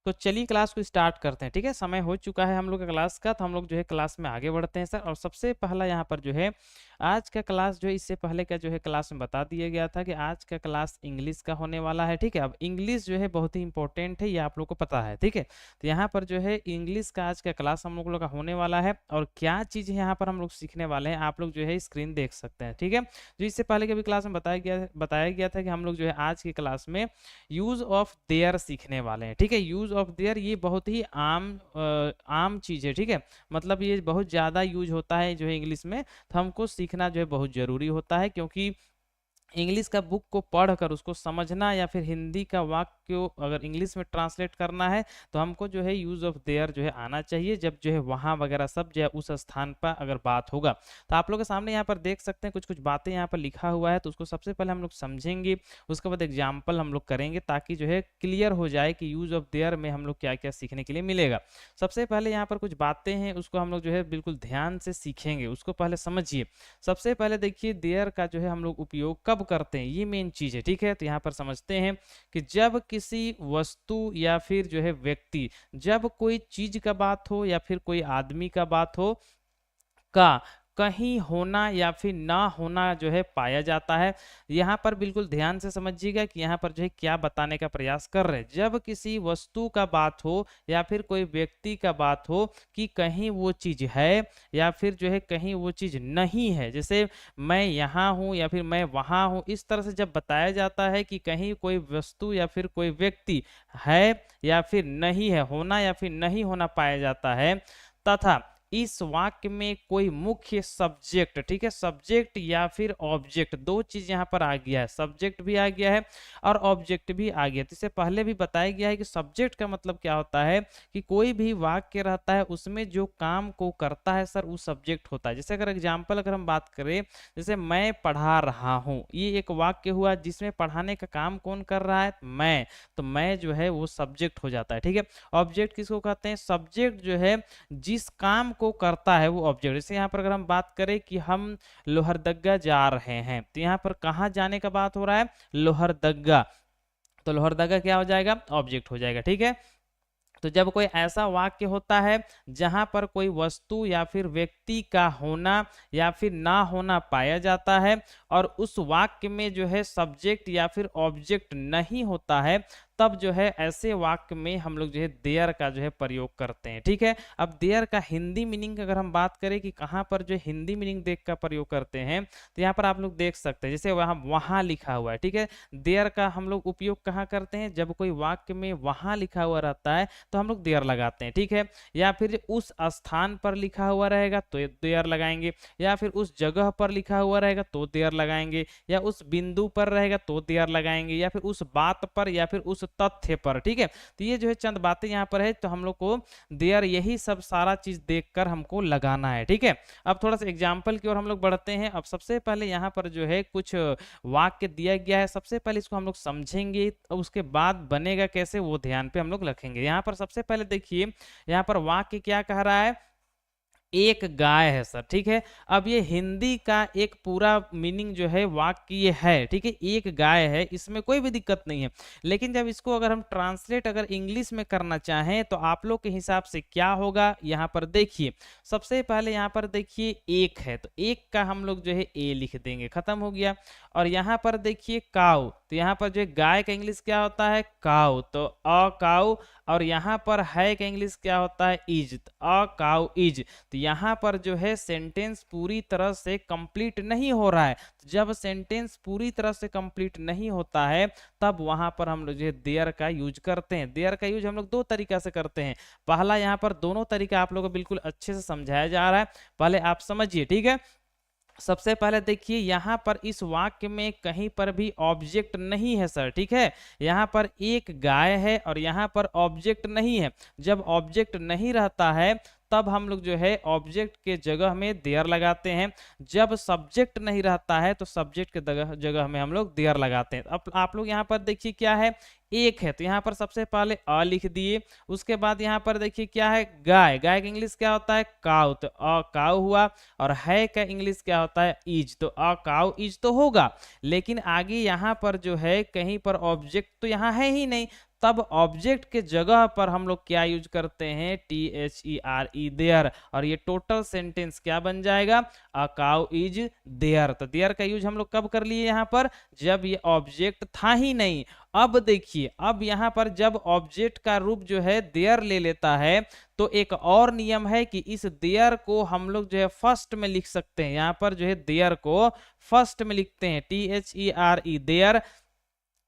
तो चलिए क्लास को स्टार्ट करते हैं। ठीक है, समय हो चुका है हम लोग का क्लास का, तो हम लोग जो है क्लास में आगे बढ़ते हैं सर। और सबसे पहला यहाँ पर जो है आज का क्लास जो है, इससे पहले का जो है क्लास में बता दिया गया था कि आज का क्लास इंग्लिश का होने वाला है। ठीक है, अब इंग्लिश जो है बहुत ही इंपॉर्टेंट है, ये आप लोग को पता है। ठीक है, तो यहाँ पर जो है इंग्लिश का आज का क्लास हम लोग का होने वाला है। और क्या चीज़ है यहाँ पर हम लोग सीखने वाले हैं, आप लोग जो है स्क्रीन देख सकते हैं। ठीक है, जो इससे पहले के भी क्लास में बताया गया था कि हम लोग जो है आज की क्लास में यूज ऑफ देयर सीखने वाले हैं। ठीक है, यूज ऑफ देयर ये बहुत ही आम चीज है। ठीक है, मतलब ये बहुत ज्यादा यूज होता है जो है इंग्लिश में, तो हमको सीखना जो है बहुत जरूरी होता है, क्योंकि इंग्लिश का बुक को पढ़कर उसको समझना या फिर हिंदी का वाक्य को अगर इंग्लिश में ट्रांसलेट करना है तो हमको जो है यूज ऑफ देयर जो है आना चाहिए, जब जो है वहाँ वगैरह सब जो है उस स्थान पर अगर बात होगा। तो आप लोग के सामने यहाँ पर देख सकते हैं कुछ कुछ बातें यहाँ पर लिखा हुआ है, तो उसको सबसे पहले हम लोग समझेंगे, उसके बाद एग्जाम्पल हम लोग करेंगे ताकि जो है क्लियर हो जाए कि यूज ऑफ देयर में हम लोग क्या क्या सीखने के लिए मिलेगा। सबसे पहले यहाँ पर कुछ बातें हैं, उसको हम लोग जो है बिल्कुल ध्यान से सीखेंगे, उसको पहले समझिए। सबसे पहले देखिए देयर का जो है हम लोग उपयोग कब करते हैं, ये मेन चीज है। ठीक है, तो यहाँ पर समझते हैं कि जब किसी वस्तु या फिर जो है व्यक्ति, जब कोई चीज का बात हो या फिर कोई आदमी का बात हो का कहीं होना या फिर ना होना जो है पाया जाता है। यहाँ पर बिल्कुल ध्यान से समझिएगा कि यहाँ पर जो है क्या बताने का प्रयास कर रहे हैं। जब किसी वस्तु का बात हो या फिर कोई व्यक्ति का बात हो कि कहीं वो चीज है या फिर जो है कहीं वो चीज नहीं है, जैसे मैं यहाँ हूँ या फिर मैं वहाँ हूँ, इस तरह से जब बताया जाता है कि कहीं कोई वस्तु या फिर कोई व्यक्ति है या फिर नहीं है, होना या फिर नहीं होना पाया जाता है, तथा इस वाक्य में कोई मुख्य सब्जेक्ट, ठीक है, सब्जेक्ट या फिर ऑब्जेक्ट, दो चीज यहाँ पर आ गया है, सब्जेक्ट भी आ गया है और ऑब्जेक्ट भी आ गया है। तो इससे पहले भी बताया गया है कि सब्जेक्ट का मतलब क्या होता है कि कोई भी वाक्य रहता है उसमें जो काम को करता है सर वो सब्जेक्ट होता है। जैसे अगर एग्जाम्पल अगर हम बात करें, जैसे मैं पढ़ा रहा हूँ, ये एक वाक्य हुआ जिसमें पढ़ाने का काम कौन कर रहा है, मैं, तो मैं जो है वो सब्जेक्ट हो जाता है। ठीक है, ऑब्जेक्ट किसको कहते हैं, सब्जेक्ट जो है जिस काम को करता है वो ऑब्जेक्ट। जैसे यहाँ पर अगर हम बात करें कि हम लोहरदगा जा रहे हैं, तो यहाँ पर कहाँ जाने का बात हो रहा है, लोहरदगा, तो लोहरदगा क्या हो जाएगा, ऑब्जेक्ट हो जाएगा। ठीक है, तो जब कोई ऐसा वाक्य होता है जहां पर कोई वस्तु या फिर व्यक्ति का होना या फिर ना होना पाया जाता है और उस वाक्य में जो है सब्जेक्ट या फिर ऑब्जेक्ट नहीं होता है, तब जो है ऐसे वाक्य में हम लोग जो है देयर का जो है प्रयोग करते हैं। ठीक है, अब देयर का हिंदी मीनिंग अगर हम बात करें कि कहाँ पर जो हिंदी मीनिंग देख का प्रयोग करते हैं, तो यहाँ पर आप लोग देख सकते हैं, जैसे वहाँ वहाँ लिखा हुआ है। ठीक है, देयर का हम लोग उपयोग कहाँ करते हैं, जब कोई वाक्य में वहाँ लिखा हुआ रहता है तो हम लोग देयर लगाते हैं। ठीक है, या फिर उस स्थान पर लिखा हुआ रहेगा तो देयर लगाएंगे, या फिर उस जगह पर लिखा हुआ रहेगा तो देयर लगाएंगे, या उस बिंदु पर रहेगा तो देयर लगाएंगे, या फिर उस बात पर या फिर उस तथ्य पर। ठीक है, तो ये जो है चंद बातें यहाँ पर है, तो हम लोग को देयर यही सब सारा चीज देखकर हमको लगाना है। ठीक है, अब थोड़ा सा एग्जाम्पल की ओर हम लोग बढ़ते हैं। अब सबसे पहले यहाँ पर जो है कुछ वाक्य दिया गया है, सबसे पहले इसको हम लोग समझेंगे, उसके बाद बनेगा कैसे वो ध्यान पे हम लोग रखेंगे। यहाँ पर सबसे पहले देखिए, यहाँ पर वाक्य क्या कह रहा है, एक गाय है सर। ठीक है, अब ये हिंदी का एक पूरा मीनिंग जो है वाक्य ये है। ठीक है, एक गाय है, इसमें कोई भी दिक्कत नहीं है, लेकिन जब इसको अगर हम ट्रांसलेट अगर इंग्लिश में करना चाहें तो आप लोग के हिसाब से क्या होगा, यहाँ पर देखिए, सबसे पहले यहाँ पर देखिए एक है, तो एक का हम लोग जो है ए लिख देंगे, खत्म हो गया। और यहाँ पर देखिए काऊ, तो यहाँ पर जो है गाय का इंग्लिश क्या होता है, काऊ, तो अ काऊ। और यहाँ पर है का इंग्लिश क्या होता है, इज, तो अ काऊ इज। तो यहाँ पर जो है सेंटेंस पूरी तरह से कंप्लीट नहीं हो रहा है। तो जब सेंटेंस पूरी तरह से कंप्लीट नहीं होता है तब वहां पर हम लोग जो है देयर का यूज करते हैं। देयर का यूज हम लोग दो तरीका से करते हैं। पहला, यहाँ पर दोनों तरीका आप लोगों को बिल्कुल अच्छे से समझाया जा रहा है, पहले आप समझिए। ठीक है, सबसे पहले देखिए यहाँ पर इस वाक्य में कहीं पर भी ऑब्जेक्ट नहीं है सर। ठीक है, यहाँ पर एक गाय है और यहाँ पर ऑब्जेक्ट नहीं है। जब ऑब्जेक्ट नहीं रहता है तब हम लोग जो है ऑब्जेक्ट के जगह में देयर लगाते हैं। जब सब्जेक्ट नहीं रहता है तो सब्जेक्ट के जगह में हम लोग देयर लगाते हैं। अब आप लोग यहाँ पर देखिए क्या है, एक है, तो यहाँ पर सबसे पहले अ लिख दिए। उसके बाद यहाँ पर देखिए क्या है, गाय, गाय का इंग्लिश क्या होता है, काउ, तो अ काउ हुआ। और है का इंग्लिश क्या होता है, इज, तो अ काउ इज तो होगा। लेकिन आगे यहाँ पर जो है कहीं पर ऑब्जेक्ट तो यहाँ है ही नहीं, तब ऑब्जेक्ट के जगह पर हम लोग क्या यूज करते हैं, THERE देयर, और ये टोटल सेंटेंस क्या बन जाएगा, अ काउ इज देयर। तो देयर का यूज हम लोग कब कर लिए यहाँ पर, जब ये ऑब्जेक्ट था ही नहीं। अब देखिए, अब यहाँ पर जब ऑब्जेक्ट का रूप जो है देयर ले लेता है, तो एक और नियम है कि इस देयर को हम लोग जो है फर्स्ट में लिख सकते हैं। यहाँ पर जो है देयर को फर्स्ट में लिखते हैं, THERE देयर।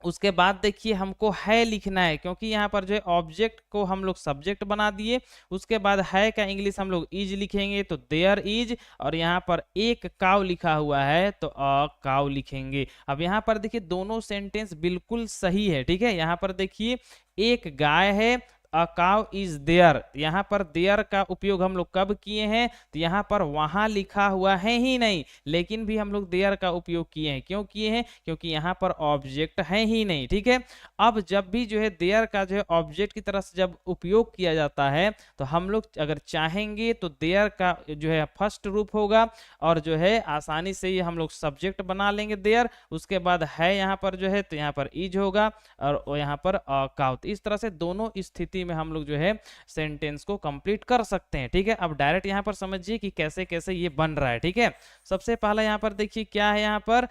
उसके बाद देखिए हमको है लिखना है, क्योंकि यहाँ पर जो है ऑब्जेक्ट को हम लोग सब्जेक्ट बना दिए। उसके बाद है का इंग्लिश हम लोग इज लिखेंगे, तो देयर इज, और यहाँ पर एक काउ लिखा हुआ है तो अ काउ लिखेंगे। अब यहाँ पर देखिए दोनों सेंटेंस बिल्कुल सही है, ठीक है। यहाँ पर देखिए एक गाय है, अ काउ इज देयर। यहाँ पर देयर का उपयोग हम लोग कब किए हैं, तो यहाँ पर वहां लिखा हुआ है ही नहीं, लेकिन भी हम लोग देयर का उपयोग किए हैं। क्यों किए हैं, क्योंकि यहाँ पर ऑब्जेक्ट है ही नहीं, ठीक है। अब जब भी जो है देयर का जो है ऑब्जेक्ट की तरह से जब उपयोग किया जाता है, तो हम लोग अगर चाहेंगे तो देयर का जो है फर्स्ट रूप होगा, और जो है आसानी से ये हम लोग सब्जेक्ट बना लेंगे देयर। उसके बाद है यहाँ पर जो है, तो यहाँ पर इज होगा, और यहाँ पर काउ। इस तरह से दोनों स्थिति में हम लोग जो है सेंटेंस को कंप्लीट कर सकते हैं, ठीक है। अब डायरेक्ट यहाँ पर समझिए कि कैसे कैसे ये बन रहा है, ठीक है। सबसे पहला यहाँ पर देखिए क्या है, यहाँ पर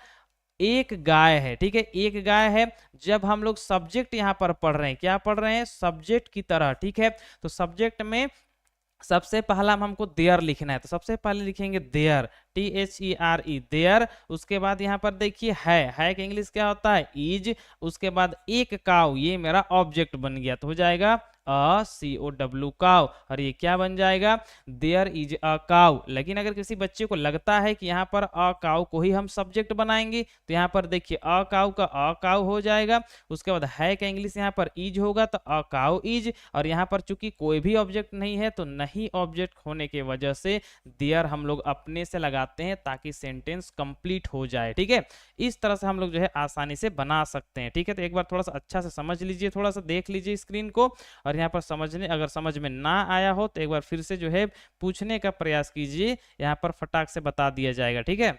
एक गाय है, ठीक है, एक गाय है। जब हम लोग सब्जेक्ट यहाँ पर पढ़ रहे हैं, क्या पढ़ रहे हैं, सब्जेक्ट की तरह, ठीक है। तो सब्जेक्ट में सबसे पहला हमको देयर लिखना है, तो सबसे पहले लिखेंगे देयर, THERE देयर। उसके बाद यहाँ पर देखिए है का इंग्लिश क्या होता है, इज। उसके बाद एक काउ, ये मेरा ऑब्जेक्ट बन गया, तो हो जाएगा COW काउ, और ये क्या बन जाएगा, देयर इज अ काउ। लेकिन अगर किसी बच्चे को लगता है कि यहाँ पर अ काउ को ही हम सब्जेक्ट बनाएंगे, तो यहाँ पर देखिए अ काउ का अ काउ हो जाएगा। उसके बाद है का इंग्लिश यहाँ पर इज होगा, तो अ काउ इज, और यहाँ पर चूंकि कोई भी ऑब्जेक्ट नहीं है, तो नहीं ऑब्जेक्ट होने की वजह से देयर हम लोग अपने से लगाते हैं, ताकि सेंटेंस कंप्लीट हो जाए, ठीक है। इस तरह से हम लोग जो है आसानी से बना सकते हैं, ठीक है। तो एक बार थोड़ा सा अच्छा से समझ लीजिए, थोड़ा सा देख लीजिए स्क्रीन को, और यहाँ पर समझने, अगर समझ में ना आया हो तो एक बार फिर से जो है पूछने का प्रयास कीजिए, यहाँ पर फटाक से बता दिया जाएगा, ठीक है।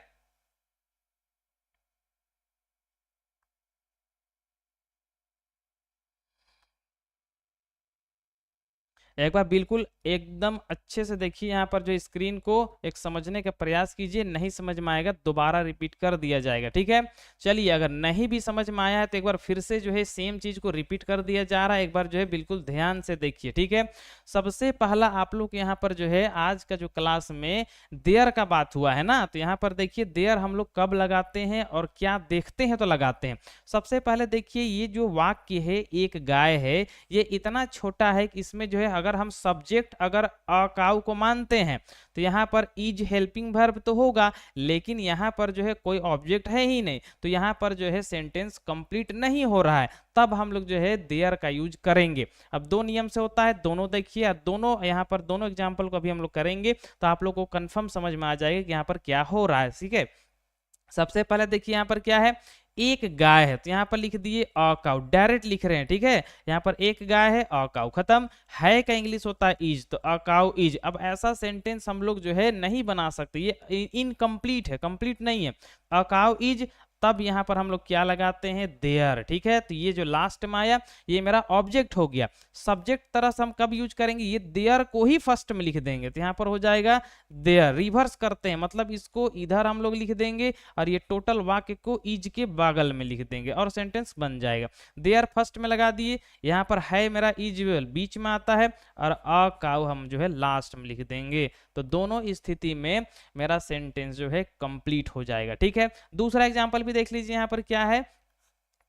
एक बार बिल्कुल एकदम अच्छे से देखिए, यहाँ पर जो स्क्रीन को एक समझने का प्रयास कीजिए, नहीं समझ में आएगा दोबारा रिपीट कर दिया जाएगा, ठीक है। चलिए, अगर नहीं भी समझ में आया है तो एक बार फिर से जो है सेम चीज को रिपीट कर दिया जा रहा है, एक बार जो है बिल्कुल ध्यान से देखिए, ठीक है। सबसे पहला आप लोग यहाँ पर जो है आज का जो क्लास में देयर का बात हुआ है ना, तो यहाँ पर देखिए देयर हम लोग कब लगाते हैं और क्या देखते हैं तो लगाते हैं। सबसे पहले देखिए ये जो वाक्य है, एक गाय है, ये इतना छोटा है कि इसमें जो है अगर हम सब्जेक्ट अगर अ काउ को मानते हैं, तो यहाँ पर इज हेल्पिंग वर्ब तो होगा, लेकिन यहाँ पर जो है कोई ऑब्जेक्ट है ही नहीं, तो यहाँ पर जो है सेंटेंस कंप्लीट नहीं हो रहा है। तब हम लोग जो है देयर का यूज करेंगे। अब दो नियम से होता है, दोनों देखिए, दोनों यहाँ पर दोनों एग्जाम्पल को अभी हम लोग करेंगे, तो आप लोग को कंफर्म समझ में आ जाएगा कि यहाँ पर क्या हो रहा है, ठीक है। सबसे पहले देखिए यहाँ पर क्या है, एक गाय है, तो यहाँ पर लिख दिए अ काउ, डायरेक्ट लिख रहे हैं, ठीक है। यहाँ पर एक गाय है, अ काउ, खत्म। है का इंग्लिश होता है इज, तो अ काउ इज। अब ऐसा सेंटेंस हम लोग जो है नहीं बना सकते, ये इनकम्प्लीट है, कंप्लीट नहीं है। अ काउ इज, तब यहाँ पर हम लोग क्या लगाते हैं, देयर, ठीक है। तो ये जो लास्ट में आया ये मेरा ऑब्जेक्ट हो गया। सब्जेक्ट तरह से हम कब यूज करेंगे, ये देयर को ही फर्स्ट में लिख देंगे, तो यहाँ पर हो जाएगा देयर। रिवर्स करते हैं, मतलब इसको इधर हम लोग लिख देंगे, और ये टोटल वाक्य को इज के बगल में लिख देंगे, और सेंटेंस बन जाएगा। देयर फर्स्ट में लगा दिए, यहाँ पर है मेरा इज बीच में आता है, और अ काउ हम जो है लास्ट में लिख देंगे। तो दोनों स्थिति में मेरा सेंटेंस जो है कंप्लीट हो जाएगा, ठीक है। दूसरा एग्जांपल भी देख लीजिए, यहाँ पर क्या है,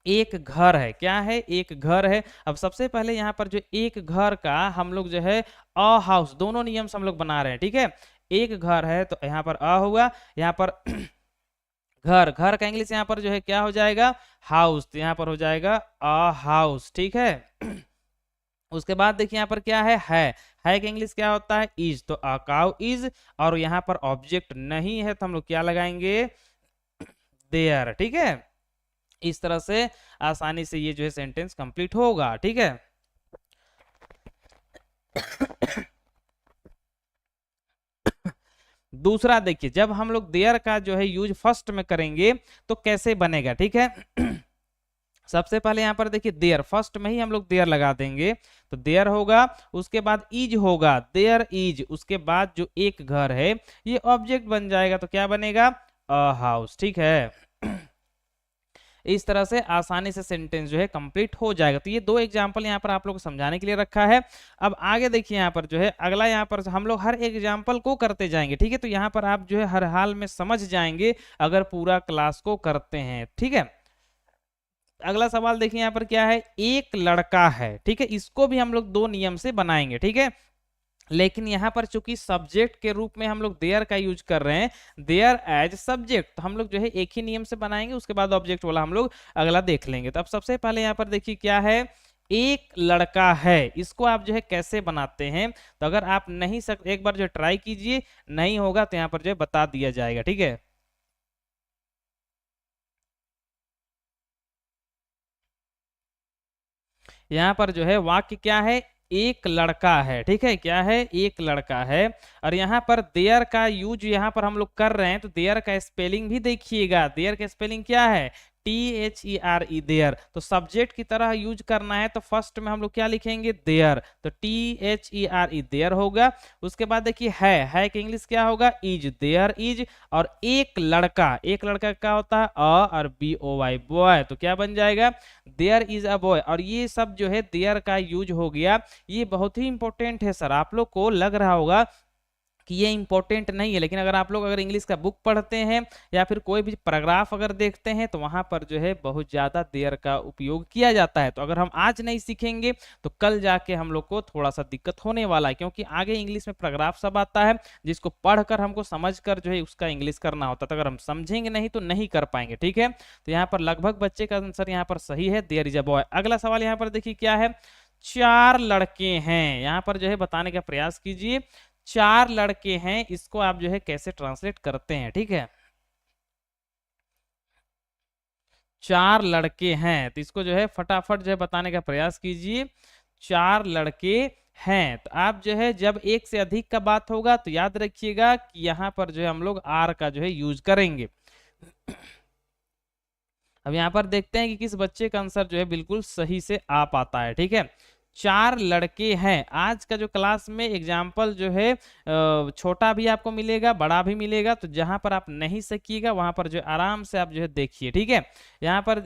एक घर है, क्या है, एक घर है। अब सबसे पहले यहाँ पर जो एक घर का हम लोग जो है अ हाउस, दोनों नियम से हम लोग बना रहे हैं, ठीक है। एक घर है, तो यहाँ पर अ हुआ, यहाँ पर घर, घर का इंग्लिश यहाँ पर जो है क्या हो जाएगा, हाउस, तो यहाँ पर हो जाएगा अ हाउस, ठीक है। उसके बाद देखिए यहाँ पर क्या है कि इंग्लिश क्या होता है, इज, तो अ काउ इज, और यहाँ पर ऑब्जेक्ट नहीं है, तो हम लोग क्या लगाएंगे, देयर, ठीक है। इस तरह से आसानी से ये जो है सेंटेंस कंप्लीट होगा, ठीक है। दूसरा देखिए, जब हम लोग देयर का जो है यूज फर्स्ट में करेंगे तो कैसे बनेगा, ठीक है। सबसे पहले यहाँ पर देखिए देयर, फर्स्ट में ही हम लोग देयर लगा देंगे, तो देयर होगा, उसके बाद इज होगा, देयर इज, उसके बाद जो एक घर है ये ऑब्जेक्ट बन जाएगा, तो क्या बनेगा, अ हाउस। ठीक है। इस तरह से आसानी से सेंटेंस जो है कंप्लीट हो जाएगा। तो ये दो एग्जांपल यहाँ पर आप लोग को समझाने के लिए रखा है। अब आगे देखिए यहाँ पर जो है अगला, यहाँ पर हम लोग हर एग्जांपल को करते जाएंगे। ठीक है, तो यहाँ पर आप जो है हर हाल में समझ जाएंगे अगर पूरा क्लास को करते हैं। ठीक है, अगला सवाल देखिए यहाँ पर क्या है, एक लड़का है। ठीक है, इसको भी हम लोग दो नियम से बनाएंगे। ठीक है, लेकिन यहाँ पर चूंकि सब्जेक्ट के रूप में हम लोग देयर का यूज कर रहे हैं, देयर एज सब्जेक्ट, तो हम लोग जो है एक ही नियम से बनाएंगे, उसके बाद ऑब्जेक्ट वाला हम लोग अगला देख लेंगे। तो अब सबसे पहले यहाँ पर देखिए क्या है, एक लड़का है, इसको आप जो है कैसे बनाते हैं, तो अगर आप नहीं एक बार जो ट्राई कीजिए, नहीं होगा तो यहाँ पर जो है बता दिया जाएगा। ठीक है, यहाँ पर जो है वाक्य क्या है, एक लड़का है। ठीक है, क्या है, एक लड़का है। और यहाँ पर देयर का यूज यहाँ पर हम लोग कर रहे हैं, तो देयर का स्पेलिंग भी देखिएगा, देयर का स्पेलिंग क्या है, THERE, देयर। तो सब्जेक्ट की तरह यूज करना है, तो फर्स्ट में हम लोग क्या लिखेंगे, देयर, तो THERE, देयर होगा। उसके बाद देखिए है कि इंग्लिश क्या होगा, इज, देयर इज। और एक लड़का, एक लड़का क्या होता है, और BOY, बॉय, तो क्या बन जाएगा, देयर इज अ बॉय। और ये सब जो है देयर का यूज हो गया, ये बहुत ही इंपॉर्टेंट है सर। आप लोग को लग रहा होगा कि ये इंपॉर्टेंट नहीं है, लेकिन अगर आप लोग अगर इंग्लिश का बुक पढ़ते हैं या फिर कोई भी पैराग्राफ अगर देखते हैं, तो वहां पर जो है बहुत ज्यादा देयर का उपयोग किया जाता है। तो अगर हम आज नहीं सीखेंगे तो कल जाके हम लोग को थोड़ा सा दिक्कत होने वाला है, क्योंकि आगे इंग्लिश में पैराग्राफ सब आता है जिसको पढ़कर हमको समझकर जो है उसका इंग्लिश करना होता है। तो अगर हम समझेंगे नहीं तो नहीं कर पाएंगे। ठीक है, तो यहाँ पर लगभग बच्चे का आंसर यहाँ पर सही है, देयर इज अ बॉय। अगला सवाल यहाँ पर देखिए क्या है, चार लड़के हैं, यहाँ पर जो है बताने का प्रयास कीजिए, चार लड़के हैं, इसको आप जो है कैसे ट्रांसलेट करते हैं। ठीक है, चार लड़के हैं, तो इसको जो है फटाफट जो है बताने का प्रयास कीजिए, चार लड़के हैं। तो आप जो है जब एक से अधिक का बात होगा तो याद रखिएगा कि यहाँ पर जो है हम लोग आर का जो है यूज करेंगे। अब यहाँ पर देखते हैं कि किस बच्चे का आंसर जो है बिल्कुल सही से आ पाता है। ठीक है, चार लड़के हैं। आज का जो क्लास में एग्जाम्पल जो है छोटा भी आपको मिलेगा, बड़ा भी मिलेगा, तो जहां पर आप नहीं सीखिएगा वहां पर जो आराम से आप जो है देखिए। ठीक है, यहाँ पर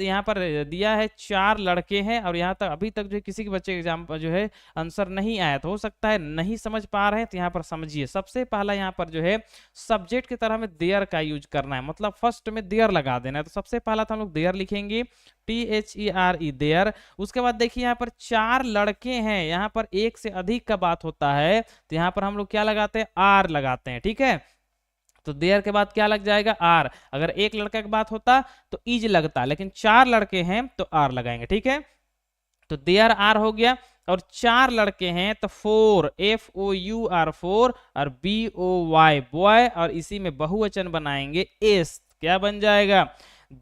दिया है चार लड़के हैं, और यहाँ तक अभी तक जो है किसी के बच्चे एग्जाम्पल जो है आंसर नहीं आया, तो हो सकता है नहीं समझ पा रहे हैं, तो यहाँ पर समझिए। सबसे पहला यहाँ पर जो है सब्जेक्ट की तरह में देयर का यूज करना है, मतलब फर्स्ट में देयर लगा देना है। तो सबसे पहला तो हम लोग देयर लिखेंगे, THERE, देयर। उसके बाद देखिए यहाँ पर चार लड़के हैं, यहाँ पर एक से अधिक का बात होता है, तो यहाँ पर हम लोग क्या लगाते हैं, आर लगाते हैं। ठीक है, तो देयर के बाद क्या लग जाएगा, आर। अगर एक लड़का की बात होता तो इज लगता, लेकिन चार लड़के हैं तो आर लगाएंगे। ठीक है, तो देयर आर हो गया। और चार लड़के हैं तो फोर, FOUR, फोर, और BOY, बॉय, और इसी में बहुवचन बनाएंगे एस, क्या बन जाएगा,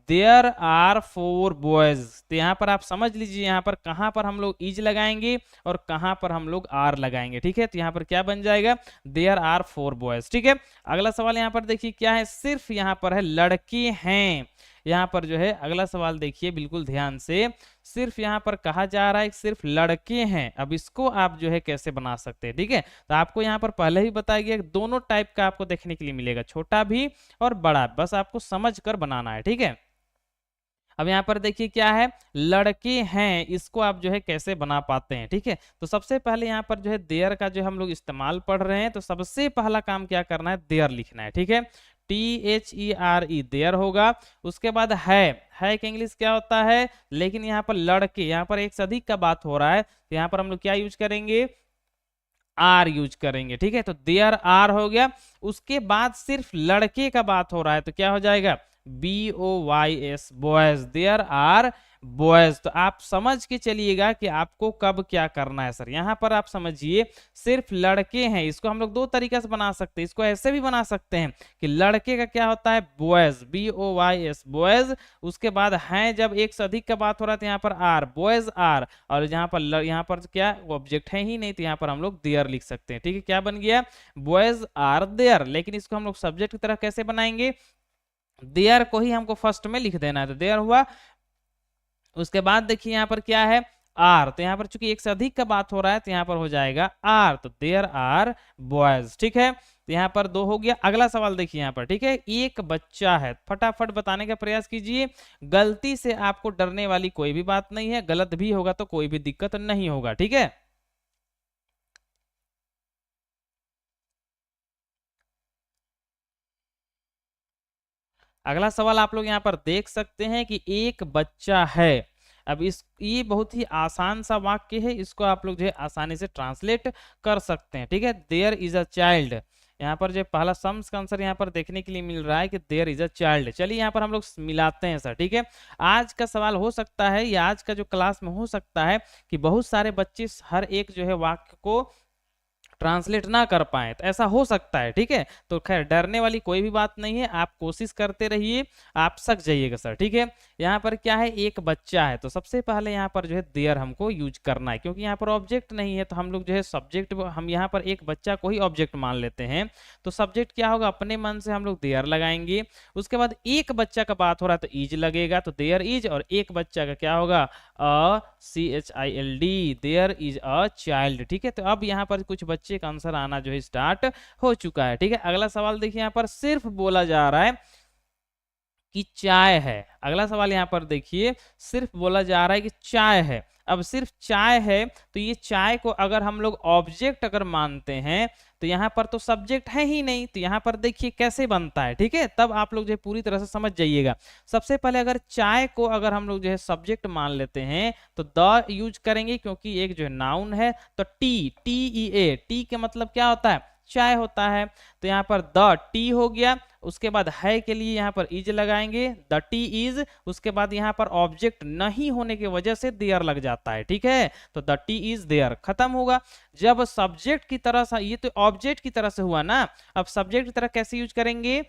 देयर आर फोर बॉयज। तो यहाँ पर आप समझ लीजिए यहाँ पर कहाँ पर हम लोग इज लगाएंगे और कहाँ पर हम लोग आर लगाएंगे। ठीक है, तो यहाँ पर क्या बन जाएगा, देयर आर फोर बॉयज। ठीक है, अगला सवाल यहाँ पर देखिए क्या है, सिर्फ यहाँ पर है लड़के हैं। यहाँ पर जो है अगला सवाल देखिए बिल्कुल ध्यान से, सिर्फ यहाँ पर कहा जा रहा है सिर्फ लड़के हैं। अब इसको आप जो है कैसे बना सकते हैं। ठीक है, तो आपको यहाँ पर पहले ही बताया गया दोनों टाइप का आपको देखने के लिए मिलेगा, छोटा भी और बड़ा, बस आपको समझ कर बनाना है। ठीक है, अब यहाँ पर देखिए क्या है, लड़के हैं, इसको आप जो है कैसे बना पाते हैं। ठीक है, तो सबसे पहले यहाँ पर जो है देयर का जो हम लोग इस्तेमाल पढ़ रहे हैं, तो सबसे पहला काम क्या करना है, देयर लिखना है। ठीक है, THERE, देयर होगा। उसके बाद है कि इंग्लिश क्या होता है, लेकिन यहाँ पर लड़के, यहाँ पर एक से अधिक का बात हो रहा है, तो यहाँ पर हम लोग क्या यूज करेंगे, आर यूज करेंगे। ठीक है, तो देयर आर हो गया। उसके बाद सिर्फ लड़के का बात हो रहा है, तो क्या हो जाएगा, BOYS, boys, there are boys. तो आप समझ के चलिएगा कि आपको कब क्या करना है सर। यहाँ पर आप समझिए सिर्फ लड़के हैं, इसको हम लोग दो तरीके से बना सकते हैं। इसको ऐसे भी बना सकते हैं कि लड़के का क्या होता है, बॉयज, BOYS, बॉयज। उसके बाद हैं जब एक से अधिक का बात हो रहा है तो यहाँ पर आर, बॉयज आर, और यहाँ पर क्या ऑब्जेक्ट है ही नहीं, तो यहाँ पर हम लोग देयर लिख सकते हैं। ठीक है, क्या बन गया, बॉयज आर देयर। लेकिन इसको हम लोग सब्जेक्ट की तरह कैसे बनाएंगे, देयर को ही हमको फर्स्ट में लिख देना है, तो देयर हुआ। उसके बाद देखिए यहाँ पर क्या है, आर, तो यहाँ पर चूंकि एक से अधिक का बात हो रहा है तो यहाँ पर हो जाएगा आर, तो देयर आर बॉयज। ठीक है, तो यहाँ पर 2 हो गया। अगला सवाल देखिए यहाँ पर, ठीक है, एक बच्चा है, फटाफट बताने का प्रयास कीजिए। गलती से आपको डरने वाली कोई भी बात नहीं है, गलत भी होगा तो कोई भी दिक्कत नहीं होगा। ठीक है, अगला सवाल आप लोग यहाँ पर देख सकते हैं कि एक बच्चा है। अब इस ये बहुत ही आसान सा वाक्य है, इसको आप लोग जो है आसानी से ट्रांसलेट कर सकते हैं। ठीक है, देयर इज अ चाइल्ड, यहाँ पर जो पहला सम्स का आंसर यहाँ पर देखने के लिए मिल रहा है कि देयर इज अ चाइल्ड। चलिए यहाँ पर हम लोग मिलाते हैं सर। ठीक है, आज का सवाल हो सकता है या आज का जो क्लास में हो सकता है कि बहुत सारे बच्चे हर एक जो है वाक्य को ट्रांसलेट ना कर पाए, तो ऐसा हो सकता है। ठीक है, तो खैर डरने वाली कोई भी बात नहीं है, आप कोशिश करते रहिए, आप सक जाइएगा सर। ठीक है, यहाँ पर क्या है, एक बच्चा है, तो सबसे पहले यहाँ पर जो है देयर हमको यूज करना है, क्योंकि यहाँ पर ऑब्जेक्ट नहीं है तो हम लोग जो है सब्जेक्ट, हम यहाँ पर एक बच्चा को ही ऑब्जेक्ट मान लेते हैं, तो सब्जेक्ट क्या होगा, अपने मन से हम लोग देयर लगाएंगे। उसके बाद एक बच्चा का बात हो रहा है तो इज लगेगा, तो देयर इज, और एक बच्चा का क्या होगा, CHILD, there is a child. ठीक है, तो अब यहाँ पर कुछ बच्चे का आंसर आना जो है स्टार्ट हो चुका है। ठीक है, अगला सवाल देखिए, यहाँ पर सिर्फ बोला जा रहा है कि चाय है। अगला सवाल यहाँ पर देखिए, सिर्फ बोला जा रहा है कि चाय है। अब सिर्फ चाय है तो ये चाय को अगर हम लोग ऑब्जेक्ट अगर मानते हैं तो यहाँ पर तो सब्जेक्ट है ही नहीं, तो यहाँ पर देखिए कैसे बनता है। ठीक है, तब आप लोग जो है पूरी तरह से समझ जाइएगा। सबसे पहले अगर चाय को अगर हम लोग जो है सब्जेक्ट मान लेते हैं तो द यूज करेंगे, क्योंकि एक जो है नाउन है, तो TEA, टी के मतलब क्या होता है, चाय होता है, तो यहाँ पर द टी हो गया। उसके बाद है के लिए यहाँ पर इज लगाएंगे, द टी इज। उसके बाद यहाँ पर ऑब्जेक्ट नहीं होने की वजह से देयर लग जाता है। ठीक है, तो द टी इज देयर, खत्म होगा। जब सब्जेक्ट की तरह से, ये तो ऑब्जेक्ट की तरह से हुआ ना, अब सब्जेक्ट की तरह कैसे यूज करेंगे,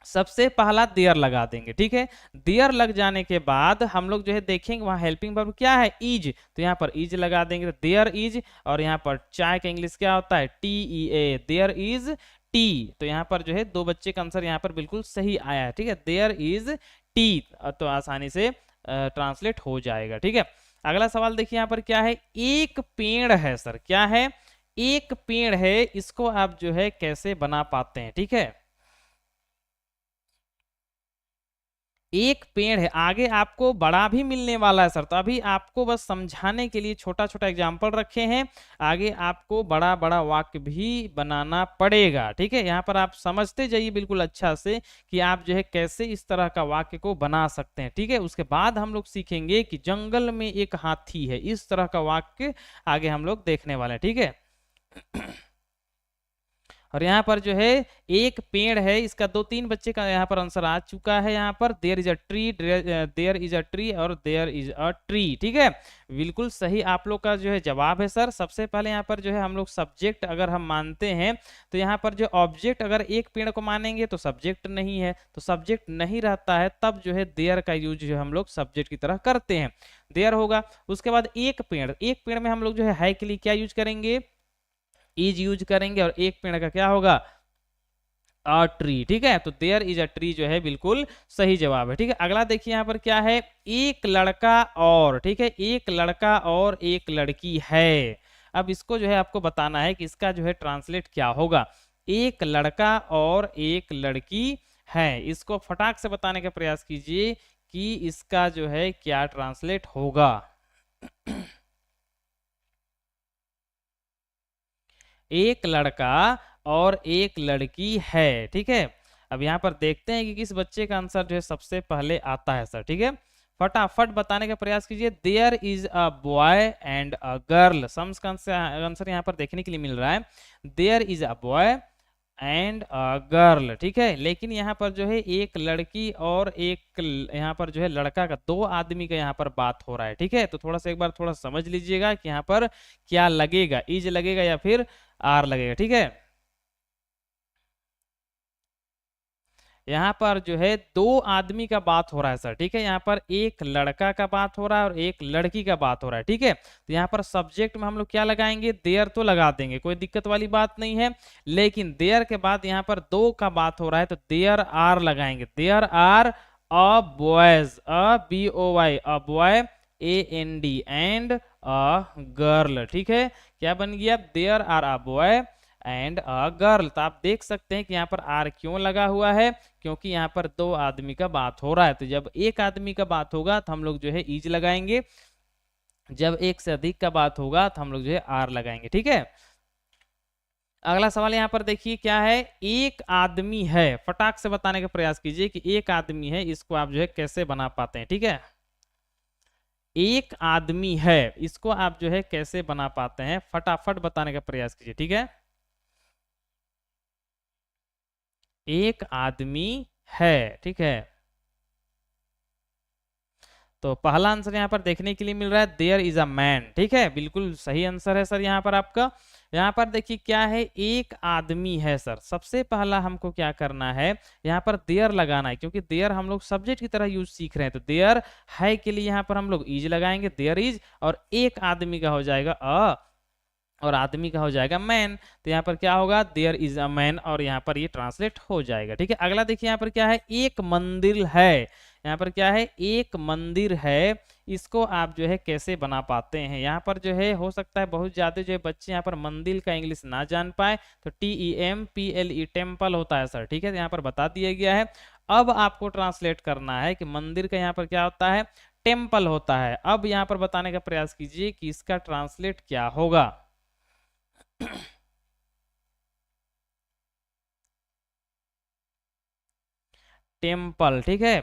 सबसे पहला देयर लगा देंगे। ठीक है, देयर लग जाने के बाद हम लोग जो है देखेंगे वहां हेल्पिंग वर्ब क्या है, इज, तो यहाँ पर इज लगा देंगे, तो देयर इज। और यहाँ पर चाय का इंग्लिश क्या होता है, TEA, देयर इज टी। तो यहाँ पर जो है 2 बच्चे का आंसर यहाँ पर बिल्कुल सही आया है। ठीक है, देयर इज टी, तो आसानी से ट्रांसलेट हो जाएगा। ठीक है, अगला सवाल देखिए, यहाँ पर क्या है, एक पेड़ है सर, क्या है, एक पेड़ है, इसको आप जो है कैसे बना पाते हैं। ठीक है, एक पेड़ है, आगे आपको बड़ा भी मिलने वाला है सर, तो अभी आपको बस समझाने के लिए छोटा छोटा एग्जाम्पल रखे हैं, आगे आपको बड़ा बड़ा वाक्य भी बनाना पड़ेगा। ठीक है, यहाँ पर आप समझते जाइए बिल्कुल अच्छा से कि आप जो है कैसे इस तरह का वाक्य को बना सकते हैं। ठीक है, उसके बाद हम लोग सीखेंगे कि जंगल में एक हाथी है, इस तरह का वाक्य आगे हम लोग देखने वाले हैं। ठीक है, और यहाँ पर जो है एक पेड़ है, इसका 2-3 बच्चे का यहाँ पर आंसर आ चुका है। यहाँ पर there is a tree, there is a tree और देयर इज अ ट्री। ठीक है, बिल्कुल सही आप लोग का जो है जवाब है सर। सबसे पहले यहाँ पर जो है हम लोग सब्जेक्ट अगर हम मानते हैं तो यहाँ पर जो ऑब्जेक्ट अगर एक पेड़ को मानेंगे तो सब्जेक्ट नहीं है, तो सब्जेक्ट नहीं रहता है, तब जो है देयर का यूज जो हम लोग सब्जेक्ट की तरह करते हैं, देयर होगा। उसके बाद एक पेड़, एक पेड़ में हम लोग जो है के लिए क्या यूज करेंगे, इज यूज करेंगे, और एक पेड़ का क्या होगा, अ ट्री। ठीक है, तो देयर इज अ ट्री जो है बिल्कुल सही जवाब है। ठीक है, अगला देखिए यहाँ पर क्या है, एक लड़का और, ठीक है, एक लड़का और एक लड़की है। अब इसको जो है आपको बताना है कि इसका जो है ट्रांसलेट क्या होगा, एक लड़का और एक लड़की है, इसको फटाक से बताने का प्रयास कीजिए कि इसका जो है क्या ट्रांसलेट होगा। एक लड़का और एक लड़की है। ठीक है, अब यहाँ पर देखते हैं कि किस बच्चे का आंसर जो है सबसे पहले आता है सर। ठीक है, फटाफट बताने का प्रयास कीजिए। There is a boy and a girl, sums का आंसर यहाँ पर देखने के लिए मिल रहा है, there is a boy and a girl. ठीक है, लेकिन यहाँ पर जो है एक लड़की और एक यहाँ पर जो है लड़का का, 2 आदमी का यहाँ पर बात हो रहा है। ठीक है, तो थोड़ा सा एक बार थोड़ा समझ लीजिएगा कि यहाँ पर क्या लगेगा, इज लगेगा या फिर आर लगेगा। ठीक है, यहाँ पर जो है 2 आदमी का बात हो रहा है सर। ठीक है, यहाँ पर एक लड़का का बात हो रहा है और एक लड़की का बात हो रहा है। ठीक है, तो यहाँ पर सब्जेक्ट में हम लोग क्या लगाएंगे, देयर तो लगा देंगे, कोई दिक्कत वाली बात नहीं है, लेकिन देयर के बाद यहाँ पर 2 का बात हो रहा है तो देयर आर लगाएंगे, there are a boys, a B O Y, a boy, A N D, and a girl. ठीक है, क्या बन गया, there are a boy and a girl. तो आप देख सकते हैं कि यहाँ पर आर क्यों लगा हुआ है, क्योंकि यहाँ पर दो आदमी का बात हो रहा है। तो जब एक आदमी का बात होगा तो हम लोग जो है इज लगाएंगे, जब एक से अधिक का बात होगा तो हम लोग जो है आर लगाएंगे। ठीक है, अगला सवाल यहाँ पर देखिए क्या है, एक आदमी है, फटाक से बताने का प्रयास कीजिए कि एक आदमी है, इसको आप जो है कैसे बना पाते हैं। ठीक है, एक आदमी है, इसको आप जो है कैसे बना पाते हैं, फटाफट बताने का प्रयास कीजिए। ठीक है, एक आदमी है। ठीक है, तो पहला आंसर यहाँ पर देखने के लिए मिल रहा है देयर इज अ मैन। ठीक है, बिल्कुल सही आंसर है सर यहाँ पर आपका। यहाँ पर देखिए क्या है, एक आदमी है सर। सबसे पहला हमको क्या करना है, यहाँ पर देयर लगाना है, क्योंकि देयर हम लोग सब्जेक्ट की तरह यूज सीख रहे हैं। तो देयर है के लिए यहाँ पर हम लोग इज लगाएंगे, देयर इज, और एक आदमी का हो जाएगा अ, और आदमी का हो जाएगा मैन। तो यहाँ पर क्या होगा, देयर इज अ मैन, और यहाँ पर ये ट्रांसलेट हो जाएगा। ठीक है, अगला देखिए यहाँ पर क्या है, एक मंदिर है। यहाँ पर क्या है, एक मंदिर है, इसको आप जो है कैसे बना पाते हैं। यहाँ पर जो है हो सकता है बहुत ज्यादा जो है बच्चे यहाँ पर मंदिर का इंग्लिश ना जान पाए, तो TEMPLE टेम्पल होता है सर। ठीक है, तो यहाँ पर बता दिया गया है। अब आपको ट्रांसलेट करना है कि मंदिर का यहाँ पर क्या होता है, टेम्पल होता है। अब यहाँ पर बताने का प्रयास कीजिए कि इसका ट्रांसलेट क्या होगा। टेम्पल। ठीक है,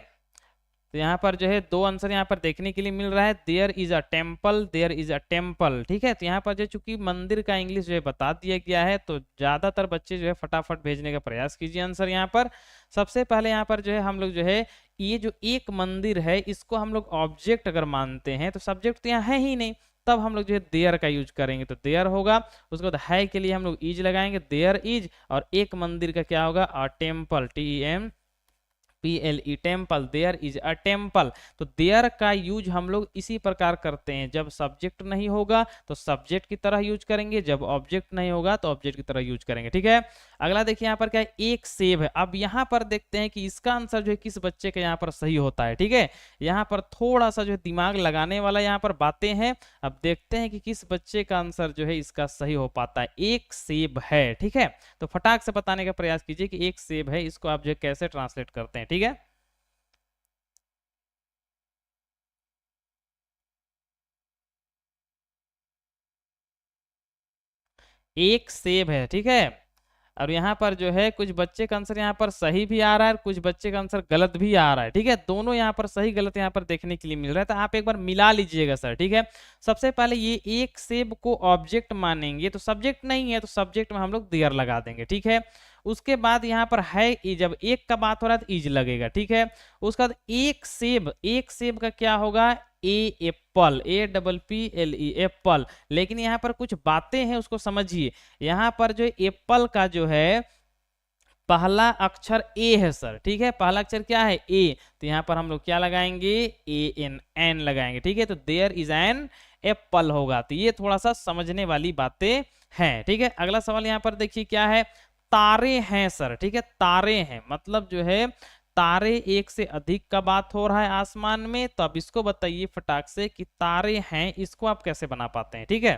तो यहाँ पर जो है दो आंसर यहाँ पर देखने के लिए मिल रहा है, there is a temple, there is a temple. ठीक है, तो यहाँ पर जो चूंकि मंदिर का इंग्लिश जो है बता दिया गया है, तो ज्यादातर बच्चे जो है फटाफट भेजने का प्रयास कीजिए आंसर यहाँ पर। सबसे पहले यहाँ पर जो है हम लोग जो है ये जो एक मंदिर है, इसको हम लोग ऑब्जेक्ट अगर मानते हैं, तो सब्जेक्ट तो यहाँ है ही नहीं, तब हम लोग जो है देयर का यूज करेंगे, तो देयर होगा। उसके बाद है के लिए हम लोग इज लगाएंगे, देयर इज, और एक मंदिर का क्या होगा, a temple, TEMPLE, temple, there is a temple. तो देयर का यूज हम लोग इसी प्रकार करते हैं, जब सब्जेक्ट नहीं होगा तो सब्जेक्ट की तरह यूज करेंगे, जब ऑब्जेक्ट नहीं होगा तो ऑब्जेक्ट की तरह यूज करेंगे। ठीक है, अगला देखिए यहाँ पर क्या है, एक सेब है। अब यहाँ पर देखते हैं कि इसका आंसर जो है किस बच्चे का यहाँ पर सही होता है। ठीक है, यहाँ पर थोड़ा सा जो है दिमाग लगाने वाला यहाँ पर बातें हैं। अब देखते हैं कि किस बच्चे का आंसर जो है इसका सही हो पाता है। एक सेब है। ठीक है, तो फटाक से बताने का प्रयास कीजिए कि एक सेब है, इसको आप जो है कैसे ट्रांसलेट करते हैं। ठीक है, एक सेब है। ठीक है, और यहाँ पर जो है कुछ बच्चे का आंसर यहाँ पर सही भी आ रहा है, कुछ बच्चे का आंसर गलत भी आ रहा है। ठीक है, दोनों यहाँ पर सही गलत यहाँ पर देखने के लिए मिल रहा है, तो आप एक बार मिला लीजिएगा सर। ठीक है, सबसे पहले ये एक सेब को ऑब्जेक्ट मानेंगे, तो सब्जेक्ट नहीं है, तो सब्जेक्ट में हम लोग देयर लगा देंगे। ठीक है, उसके बाद यहाँ पर है, जब एक का बात हो रहा है तो इज लगेगा। ठीक है, उसके बाद एक सेब, एक सेब का क्या होगा, ए एप्पल, APPLE, एप्पल। लेकिन यहाँ पर कुछ बातें हैं, उसको समझिए। यहाँ पर जो एप्पल का जो है पहला अक्षर ए है सर। ठीक है, पहला अक्षर क्या है, ए, तो यहाँ पर हम लोग क्या लगाएंगे, AN लगाएंगे। ठीक है, तो देयर इज एन एप्पल होगा। तो ये थोड़ा सा समझने वाली बातें हैं। ठीक है, अगला सवाल यहाँ पर देखिए क्या है, तारे हैं सर। ठीक है, तारे हैं मतलब जो है तारे एक से अधिक का बात हो रहा है आसमान में, तो अब इसको बताइए फटाक से कि तारे हैं, इसको आप कैसे बना पाते हैं। ठीक है,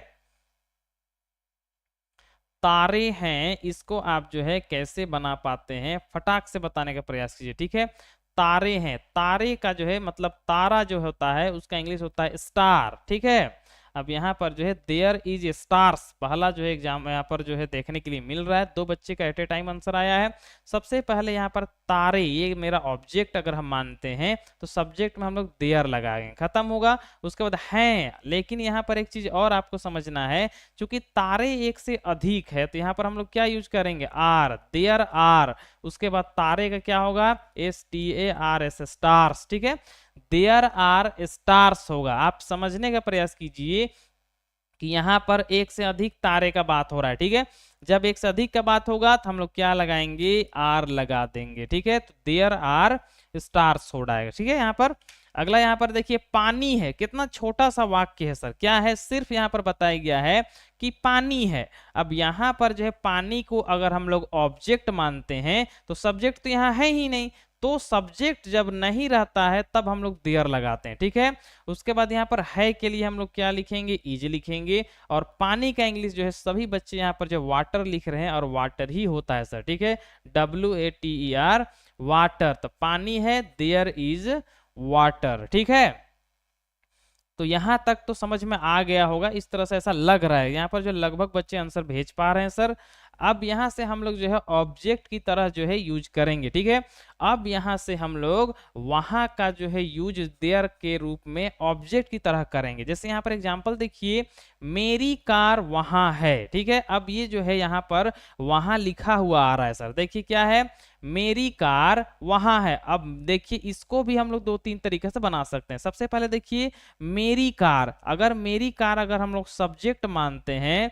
तारे हैं, इसको आप जो है कैसे बना पाते हैं, फटाक से बताने का प्रयास कीजिए। ठीक है, तारे हैं, तारे का जो है मतलब तारा जो होता है उसका इंग्लिश होता है स्टार। ठीक है, अब यहाँ पर जो है देयर इज स्टार्स, पहला जो है एग्जाम यहाँ पर जो है देखने के लिए मिल रहा है। दो बच्चे का एट ए टाइम आंसर आया है। सबसे पहले यहाँ पर तारे, ये मेरा ऑब्जेक्ट अगर हम मानते हैं तो सब्जेक्ट में हम लोग देयर लगाएंगे, खत्म होगा। उसके बाद हैं, लेकिन यहाँ पर एक चीज और आपको समझना है, क्योंकि तारे एक से अधिक है, तो यहाँ पर हम लोग क्या यूज करेंगे, आर, देयर आर। उसके बाद तारे का क्या होगा, STARS, स्टार्स। ठीक है, देयर आर स्टार्स होगा। आप समझने का प्रयास कीजिए कि यहाँ पर एक से अधिक तारे का बात हो रहा है। ठीक है, जब एक से अधिक का बात होगा तो हम लोग क्या लगाएंगे, आर लगा देंगे। ठीक है, तो देयर आर स्टार्स हो जाएगा। ठीक है, यहाँ पर अगला यहाँ पर देखिए पानी है, कितना छोटा सा वाक्य है सर, क्या है, सिर्फ यहाँ पर बताया गया है कि पानी है। अब यहाँ पर जो है पानी को अगर हम लोग ऑब्जेक्ट मानते हैं तो सब्जेक्ट तो यहाँ है ही नहीं, तो सब्जेक्ट जब नहीं रहता है तब हम लोग देयर लगाते हैं, ठीक है। उसके बाद यहाँ पर है के लिए हम लोग क्या लिखेंगे, इज लिखेंगे। और पानी का इंग्लिश जो है सभी बच्चे यहाँ पर जो वाटर लिख रहे हैं, और वाटर ही होता है सर, ठीक है, WATER, वाटर। तो पानी है, देयर इज वाटर, ठीक है। तो यहां तक तो समझ में आ गया होगा, इस तरह से ऐसा लग रहा है यहाँ पर जो लगभग बच्चे आंसर भेज पा रहे हैं सर। अब यहां से हम लोग जो है ऑब्जेक्ट की तरह जो है यूज करेंगे, ठीक है। अब यहां से हम लोग वहां का जो है यूज देयर के रूप में ऑब्जेक्ट की तरह करेंगे। जैसे यहाँ पर एग्जांपल देखिए, मेरी कार वहां है, ठीक है। अब ये जो है यहाँ पर वहां लिखा हुआ आ रहा है सर, देखिए क्या है, मेरी कार वहां है। अब देखिए इसको भी हम लोग दो तीन तरीके से बना सकते हैं। सबसे पहले देखिए मेरी कार, अगर मेरी कार अगर हम लोग सब्जेक्ट मानते हैं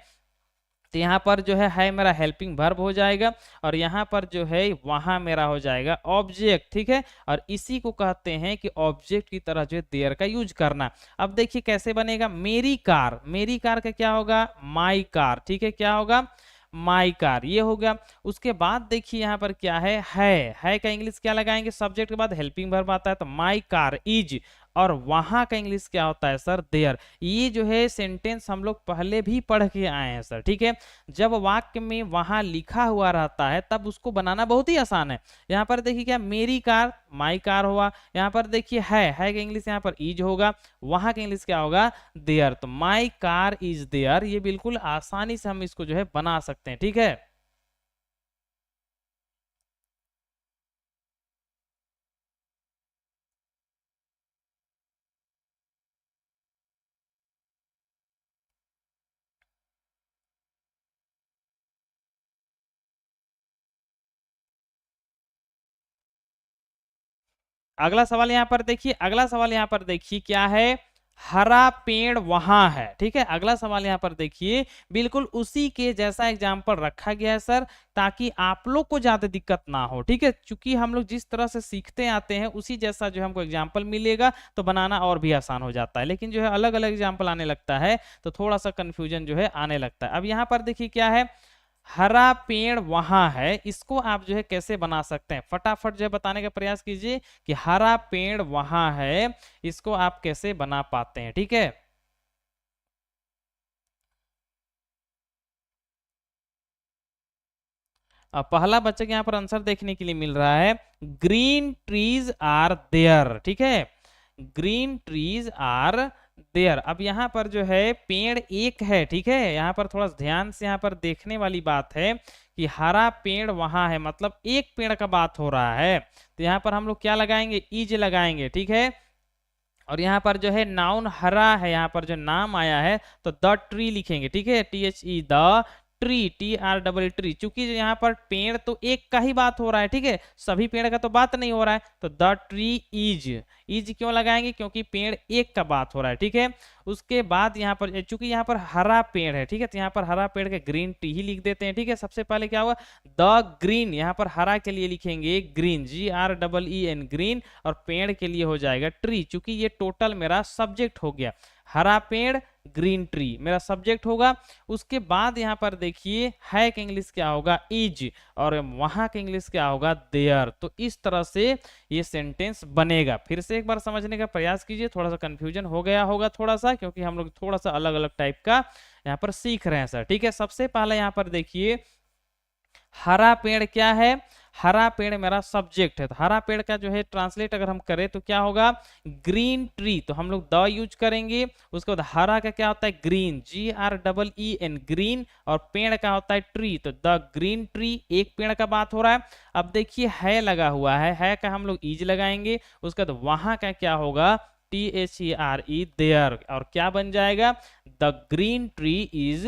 तो यहाँ पर जो है मेरा हेल्पिंग वर्ब हो जाएगा, और यहाँ पर जो है वहां मेरा हो जाएगा ऑब्जेक्ट, ठीक है। और इसी को कहते हैं कि ऑब्जेक्ट की तरह जो है देयर का यूज करना। अब देखिए कैसे बनेगा, मेरी कार, मेरी कार का क्या होगा, माई कार, ठीक है, क्या होगा, माई कार, ये हो गया। उसके बाद देखिए यहाँ पर क्या है का इंग्लिश क्या लगाएंगे, सब्जेक्ट के बाद हेल्पिंग वर्ब आता है, तो माई कार इज, और वहां का इंग्लिश क्या होता है सर, देयर। ये जो है सेंटेंस हम लोग पहले भी पढ़ के आए हैं सर, ठीक है। जब वाक्य में वहां लिखा हुआ रहता है तब उसको बनाना बहुत ही आसान है। यहाँ पर देखिए क्या, मेरी कार माई कार हुआ, यहाँ पर देखिए है का इंग्लिश यहाँ पर इज होगा, वहां का इंग्लिश क्या होगा, देयर। तो माई कार इज देयर, ये बिल्कुल आसानी से हम इसको जो है बना सकते हैं, ठीक है। अगला सवाल यहाँ पर देखिए, अगला सवाल यहाँ पर देखिए क्या है, हरा पेड़ वहां है, ठीक है। अगला सवाल यहाँ पर देखिए बिल्कुल उसी के जैसा एग्जाम्पल रखा गया है सर, ताकि आप लोग को ज्यादा दिक्कत ना हो, ठीक है। चूंकि हम लोग जिस तरह से सीखते आते हैं उसी जैसा जो हमको एग्जाम्पल मिलेगा तो बनाना और भी आसान हो जाता है, लेकिन जो है अलग अलग एग्जाम्पल आने लगता है तो थोड़ा सा कंफ्यूजन जो है आने लगता है। अब यहाँ पर देखिए क्या है, हरा पेड़ वहां है, इसको आप जो है कैसे बना सकते हैं, फटाफट जो है बताने का प्रयास कीजिए कि हरा पेड़ वहां है, इसको आप कैसे बना पाते हैं, ठीक है। अब पहला बच्चे के यहाँ पर आंसर देखने के लिए मिल रहा है, ग्रीन ट्रीज आर देयर, ठीक है, ग्रीन ट्रीज आर देयर। अब यहाँ पर जो है पेड़ एक है, ठीक है, यहाँ पर थोड़ा ध्यान से यहाँ पर देखने वाली बात है कि हरा पेड़ वहां है, मतलब एक पेड़ का बात हो रहा है, तो यहाँ पर हम लोग क्या लगाएंगे, इज लगाएंगे, ठीक है। और यहाँ पर जो है नाउन हरा है, यहाँ पर जो नाम आया है तो द ट्री लिखेंगे, ठीक है, THE, the tree, TR tree. चूंकि यहाँ पर पेड़ तो एक का ही बात हो रहा है, ठीक है, सभी पेड़ का तो बात नहीं हो रहा है, तो द ट्री इज, इज क्यों लगाएंगे, क्योंकि पेड़ एक का बात हो रहा है, ठीक है। उसके बाद यहाँ पर चूंकि यहाँ पर हरा पेड़ है, ठीक है, तो यहाँ पर हरा पेड़ के ग्रीन टी ही लिख देते हैं, ठीक है। सबसे पहले क्या हुआ, द ग्रीन, यहाँ पर हरा के लिए लिखेंगे ग्रीन, GREEN, ग्रीन, और पेड़ के लिए हो जाएगा ट्री, चूंकि ये टोटल मेरा सब्जेक्ट हो गया, हरा पेड़ ग्रीन ट्री मेरा सब्जेक्ट होगा। उसके बाद यहाँ पर देखिए है का इंग्लिश क्या होगा, इज, और वहां का इंग्लिश क्या होगा, देयर। तो इस तरह से ये सेंटेंस बनेगा। फिर से एक बार समझने का प्रयास कीजिए, थोड़ा सा कंफ्यूजन हो गया होगा थोड़ा सा, क्योंकि हम लोग थोड़ा सा अलग अलग टाइप का यहाँ पर सीख रहे हैं सर, ठीक है। सबसे पहले यहाँ पर देखिए हरा पेड़ क्या है, हरा पेड़ मेरा सब्जेक्ट है, तो हरा पेड़ का जो है ट्रांसलेट अगर हम करें तो क्या होगा, ग्रीन ट्री, तो हम लोग द यूज करेंगे। उसके बाद हरा का क्या होता है, ग्रीन, GREEN, ग्रीन, और पेड़ का होता है ट्री, तो द ग्रीन ट्री, एक पेड़ का बात हो रहा है। अब देखिए है लगा हुआ है का हम लोग इज लगाएंगे। उसके बाद वहां का क्या होगा, THERE, देयर, और क्या बन जाएगा, the green tree is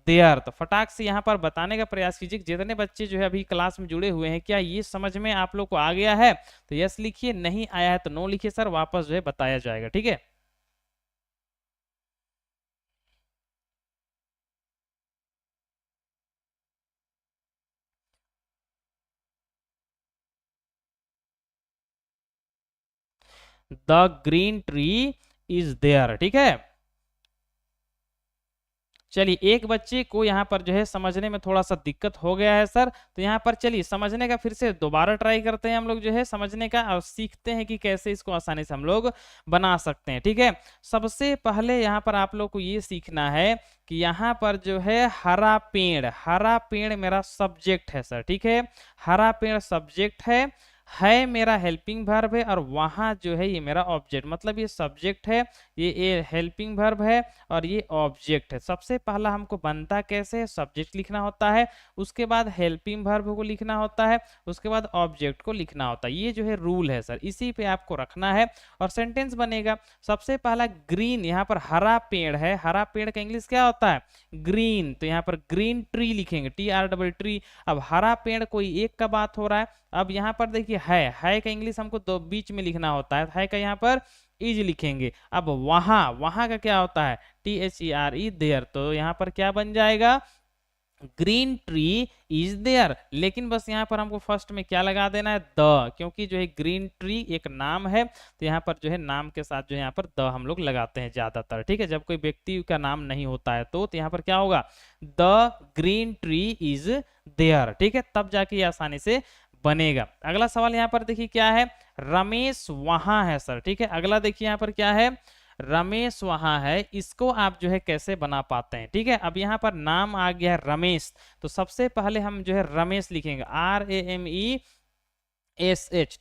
there. तो फटाक से यहाँ पर बताने का प्रयास कीजिए, जितने बच्चे जो है अभी क्लास में जुड़े हुए हैं, क्या ये समझ में आप लोग को आ गया है, तो यस लिखिए, नहीं आया है तो नो लिखिए सर, वापस जो है बताया जाएगा, ठीक है। The green tree is there. ठीक है, चलिए एक बच्चे को यहाँ पर जो है समझने में थोड़ा सा दिक्कत हो गया है सर, तो यहाँ पर चलिए समझने का फिर से दोबारा ट्राई करते हैं हम लोग जो है समझने का, और सीखते हैं कि कैसे इसको आसानी से हम लोग बना सकते हैं। ठीक है, सबसे पहले यहाँ पर आप लोग को ये सीखना है कि यहाँ पर जो है हरा पेड़ मेरा सब्जेक्ट है सर। ठीक है, हरा पेड़ सब्जेक्ट है मेरा हेल्पिंग वर्ब है, और वहां जो है ये मेरा ऑब्जेक्ट, मतलब ये सब्जेक्ट है, ये हेल्पिंग वर्ब है, और ये ऑब्जेक्ट है। सबसे पहला हमको बनता कैसे, सब्जेक्ट लिखना होता है, उसके बाद हेल्पिंग वर्ब को लिखना होता है, उसके बाद ऑब्जेक्ट को लिखना होता है। ये जो है रूल है सर, इसी पे आपको रखना है और सेंटेंस बनेगा। सबसे पहला ग्रीन, यहाँ पर हरा पेड़ है, हरा पेड़ का इंग्लिश क्या होता है, ग्रीन, तो यहाँ पर ग्रीन ट्री लिखेंगे, TR ट्री। अब हरा पेड़ कोई एक का बात हो रहा है। अब यहाँ पर देखिए है का इंग्लिश हमको दो बीच में लिखना होता है का यहाँ पर इज लिखेंगे। अब वहां का क्या होता है, THERE देयर, तो यहाँ पर क्या बन जाएगा, ग्रीन ट्री इज देयर। लेकिन बस यहाँ पर हमको फर्स्ट में क्या लगा देना है, द, क्योंकि जो है ग्रीन ट्री एक नाम है, तो यहाँ पर जो है नाम के साथ जो है यहाँ पर द हम लोग लगाते हैं ज्यादातर। ठीक है, जब कोई व्यक्ति का नाम नहीं होता है तो यहाँ पर क्या होगा, the green tree is there. ठीक है, तब जाके ये आसानी से बनेगा। अगला सवाल यहाँ पर देखिए क्या है, रमेश वहां है सर। ठीक है, अगला देखिए यहाँ पर क्या है, रमेश वहां है, इसको आप जो है कैसे बना पाते हैं। ठीक है, अब यहाँ पर नाम आ गया है रमेश, तो सबसे पहले हम जो है रमेश लिखेंगे, RAMESH।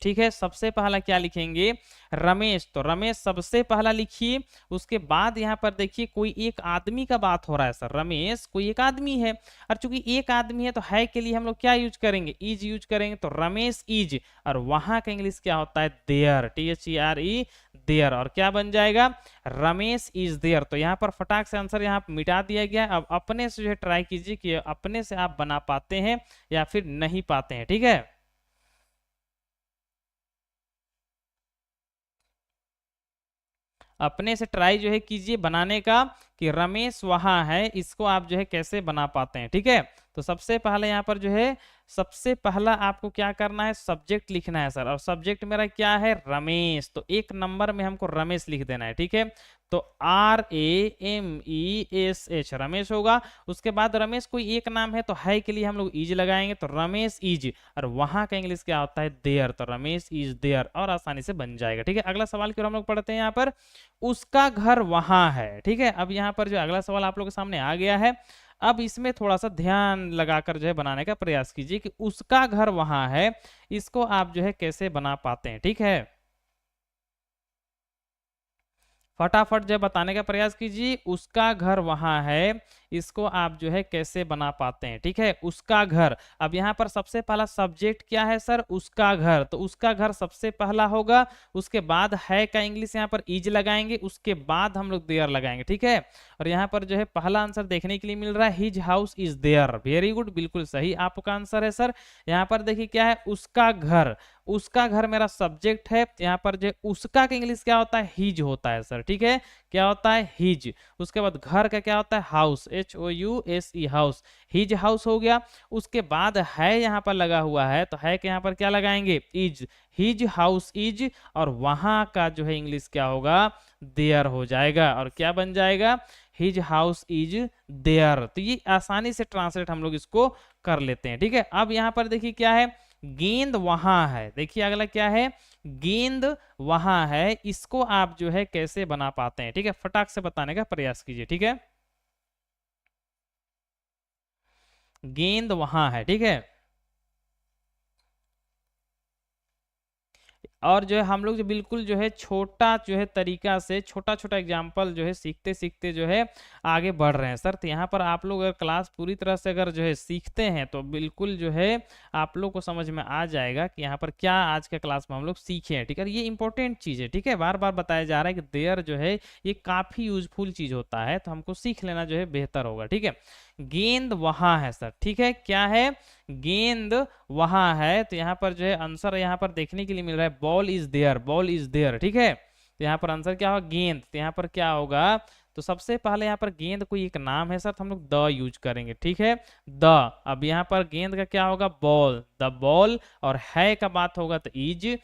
ठीक है, सबसे पहला क्या लिखेंगे, रमेश, तो रमेश सबसे पहला लिखिए। उसके बाद यहाँ पर देखिए कोई एक आदमी का बात हो रहा है सर, रमेश कोई एक आदमी है, और चूंकि एक आदमी है तो है के लिए हम लोग क्या यूज करेंगे, इज यूज करेंगे, तो रमेश इज, और वहां का इंग्लिश क्या होता है, देयर, THERE देयर, और क्या बन जाएगा, रमेश इज देयर। तो यहाँ पर फटाक से आंसर यहाँ मिटा दिया गया है। अब अपने से जो है ट्राई कीजिए कि अपने से आप बना पाते हैं या फिर नहीं पाते हैं। ठीक है, अपने से ट्राई जो है कीजिए बनाने का कि रमेश वहां है, इसको आप जो है कैसे बना पाते हैं। ठीक है, तो सबसे पहले यहाँ पर जो है सबसे पहला आपको क्या करना है, सब्जेक्ट लिखना है सर, और सब्जेक्ट मेरा क्या है, रमेश, तो एक नंबर में हमको रमेश लिख देना है। ठीक है, तो RAMESH रमेश होगा। उसके बाद रमेश कोई एक नाम है तो है के लिए हम लोग इज लगाएंगे, तो रमेश इज, और वहां का इंग्लिश क्या होता है, देयर, तो रमेश इज देयर, और आसानी से बन जाएगा। ठीक है, अगला सवाल की ओर हम लोग पढ़ते हैं। यहाँ पर उसका घर वहां है। ठीक है, अब यहाँ पर जो अगला सवाल आप लोगों के सामने आ गया है, अब इसमें थोड़ा सा ध्यान लगाकर जो है बनाने का प्रयास कीजिए कि उसका घर वहां है, इसको आप जो है कैसे बना पाते हैं। ठीक है, फटाफट जो है बताने का प्रयास कीजिए, उसका घर वहां है, इसको आप जो है कैसे बना पाते हैं। ठीक है, उसका घर, अब यहाँ पर सबसे पहला सब्जेक्ट क्या है सर, उसका घर, तो उसका घर सबसे पहला होगा। उसके बाद है का इंग्लिश यहाँ पर इज लगाएंगे, उसके बाद हम लोग देयर लगाएंगे। ठीक है, और यहाँ पर जो है पहला आंसर देखने के लिए मिल रहा है, his house is there, very good, बिल्कुल सही आपका आंसर है सर। यहाँ पर देखिए क्या है, उसका घर, उसका घर मेरा सब्जेक्ट है, यहाँ पर जो उसका का इंग्लिश क्या होता है, हिज होता है सर। ठीक है, क्या होता है, हिज। उसके बाद घर का क्या होता है, house, HOUSE house, his house हो गया। उसके बाद है यहाँ पर लगा हुआ है, तो है के यहाँ पर क्या लगाएंगे, इज, हिज हाउस इज, और वहां का जो है इंग्लिश क्या होगा, देयर हो जाएगा, और क्या बन जाएगा, हिज हाउस इज देयर। तो ये आसानी से ट्रांसलेट हम लोग इसको कर लेते हैं। ठीक है, अब यहाँ पर देखिए क्या है, गेंद वहां है। देखिए अगला क्या है, गेंद वहां है, इसको आप जो है कैसे बना पाते हैं। ठीक है, फटाक से बताने का प्रयास कीजिए। ठीक है, गेंद वहां है। ठीक है, और जो है हम लोग जो बिल्कुल जो है छोटा जो है तरीका से छोटा छोटा एग्जाम्पल जो है सीखते सीखते जो है आगे बढ़ रहे हैं सर। तो यहाँ पर आप लोग अगर क्लास पूरी तरह से अगर जो है सीखते हैं तो बिल्कुल जो है आप लोग को समझ में आ जाएगा कि यहाँ पर क्या आज के क्लास में हम लोग सीखे हैं। ठीक है, ये इंपॉर्टेंट चीज़ है। ठीक है, बार बार बताया जा रहा है कि देयर जो है ये काफ़ी यूजफुल चीज़ होता है, तो हमको सीख लेना जो है बेहतर होगा। ठीक है, गेंद वहां है सर। ठीक है, क्या है, गेंद वहां है, तो यहाँ पर जो है आंसर यहाँ पर देखने के लिए मिल रहा है, ball is there, ball is there. ठीक है, तो यहाँ पर आंसर क्या होगा, गेंद, तो यहाँ पर क्या होगा, तो सबसे पहले यहाँ पर गेंद कोई एक नाम है सर, तो हम लोग द यूज करेंगे। ठीक है, द, अब यहाँ पर गेंद का क्या होगा, बॉल, द बॉल, और है का बात होगा तो इज,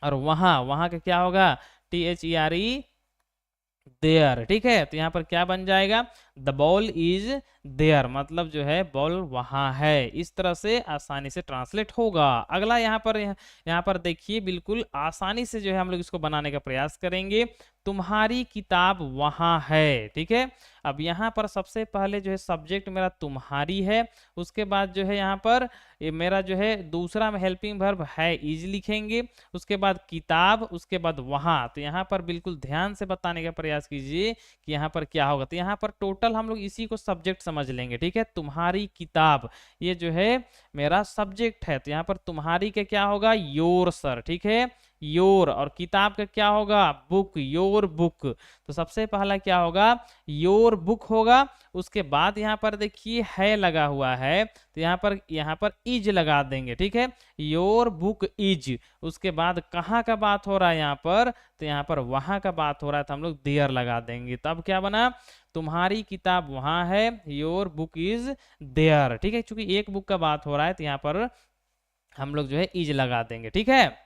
और वहां, वहां का क्या होगा, THERE, देयर। ठीक है, तो यहाँ पर क्या बन जाएगा, द बॉल इज देयर, मतलब जो है बॉल वहां है। इस तरह से आसानी से ट्रांसलेट होगा। अगला यहाँ पर देखिए, बिल्कुल आसानी से जो है हम लोग इसको बनाने का प्रयास करेंगे। तुम्हारी किताब वहां है। ठीक है, अब यहाँ पर सबसे पहले जो है सब्जेक्ट मेरा तुम्हारी है, उसके बाद जो है यहाँ पर ये मेरा जो है दूसरा में हेल्पिंग वर्ब है इज लिखेंगे, उसके बाद किताब, उसके बाद वहां। तो यहाँ पर बिल्कुल ध्यान से बताने का प्रयास कीजिए कि यहाँ पर क्या होगा। तो यहाँ पर टोटल हम लोग इसी को सब्जेक्ट समझ लेंगे। ठीक है, तुम्हारी किताब ये जो है मेरा सब्जेक्ट है, तो यहाँ पर तुम्हारी का क्या होगा, योर सर। ठीक है, योर, और किताब का क्या होगा, बुक, योर बुक। तो सबसे पहला क्या होगा, योर बुक होगा। उसके बाद यहाँ पर देखिए है लगा हुआ है, तो यहाँ पर इज लगा देंगे। ठीक है, योर बुक इज। उसके बाद कहाँ का बात हो रहा है यहाँ पर, तो यहाँ पर वहां का बात हो रहा है, तो हम लोग देयर लगा देंगे। तब क्या बना, तुम्हारी किताब वहां है, योर बुक इज देयर। ठीक है, क्योंकि एक बुक का बात हो रहा है, तो यहाँ पर हम लोग जो है इज लगा देंगे। ठीक है,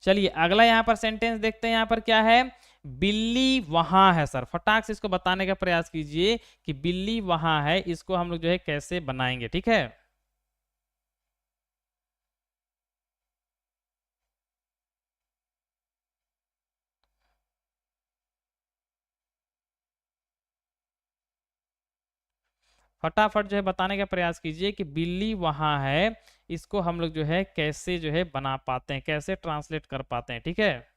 चलिए अगला यहाँ पर सेंटेंस देखते हैं। यहाँ पर क्या है, बिल्ली वहां है। सर फटाक से इसको बताने का प्रयास कीजिए कि बिल्ली वहां है, इसको हम लोग जो है कैसे बनाएंगे। ठीक है, फटाफट जो है बताने का प्रयास कीजिए कि बिल्ली वहां है, इसको हम लोग जो है कैसे जो है बना पाते हैं, कैसे ट्रांसलेट कर पाते हैं। ठीक है,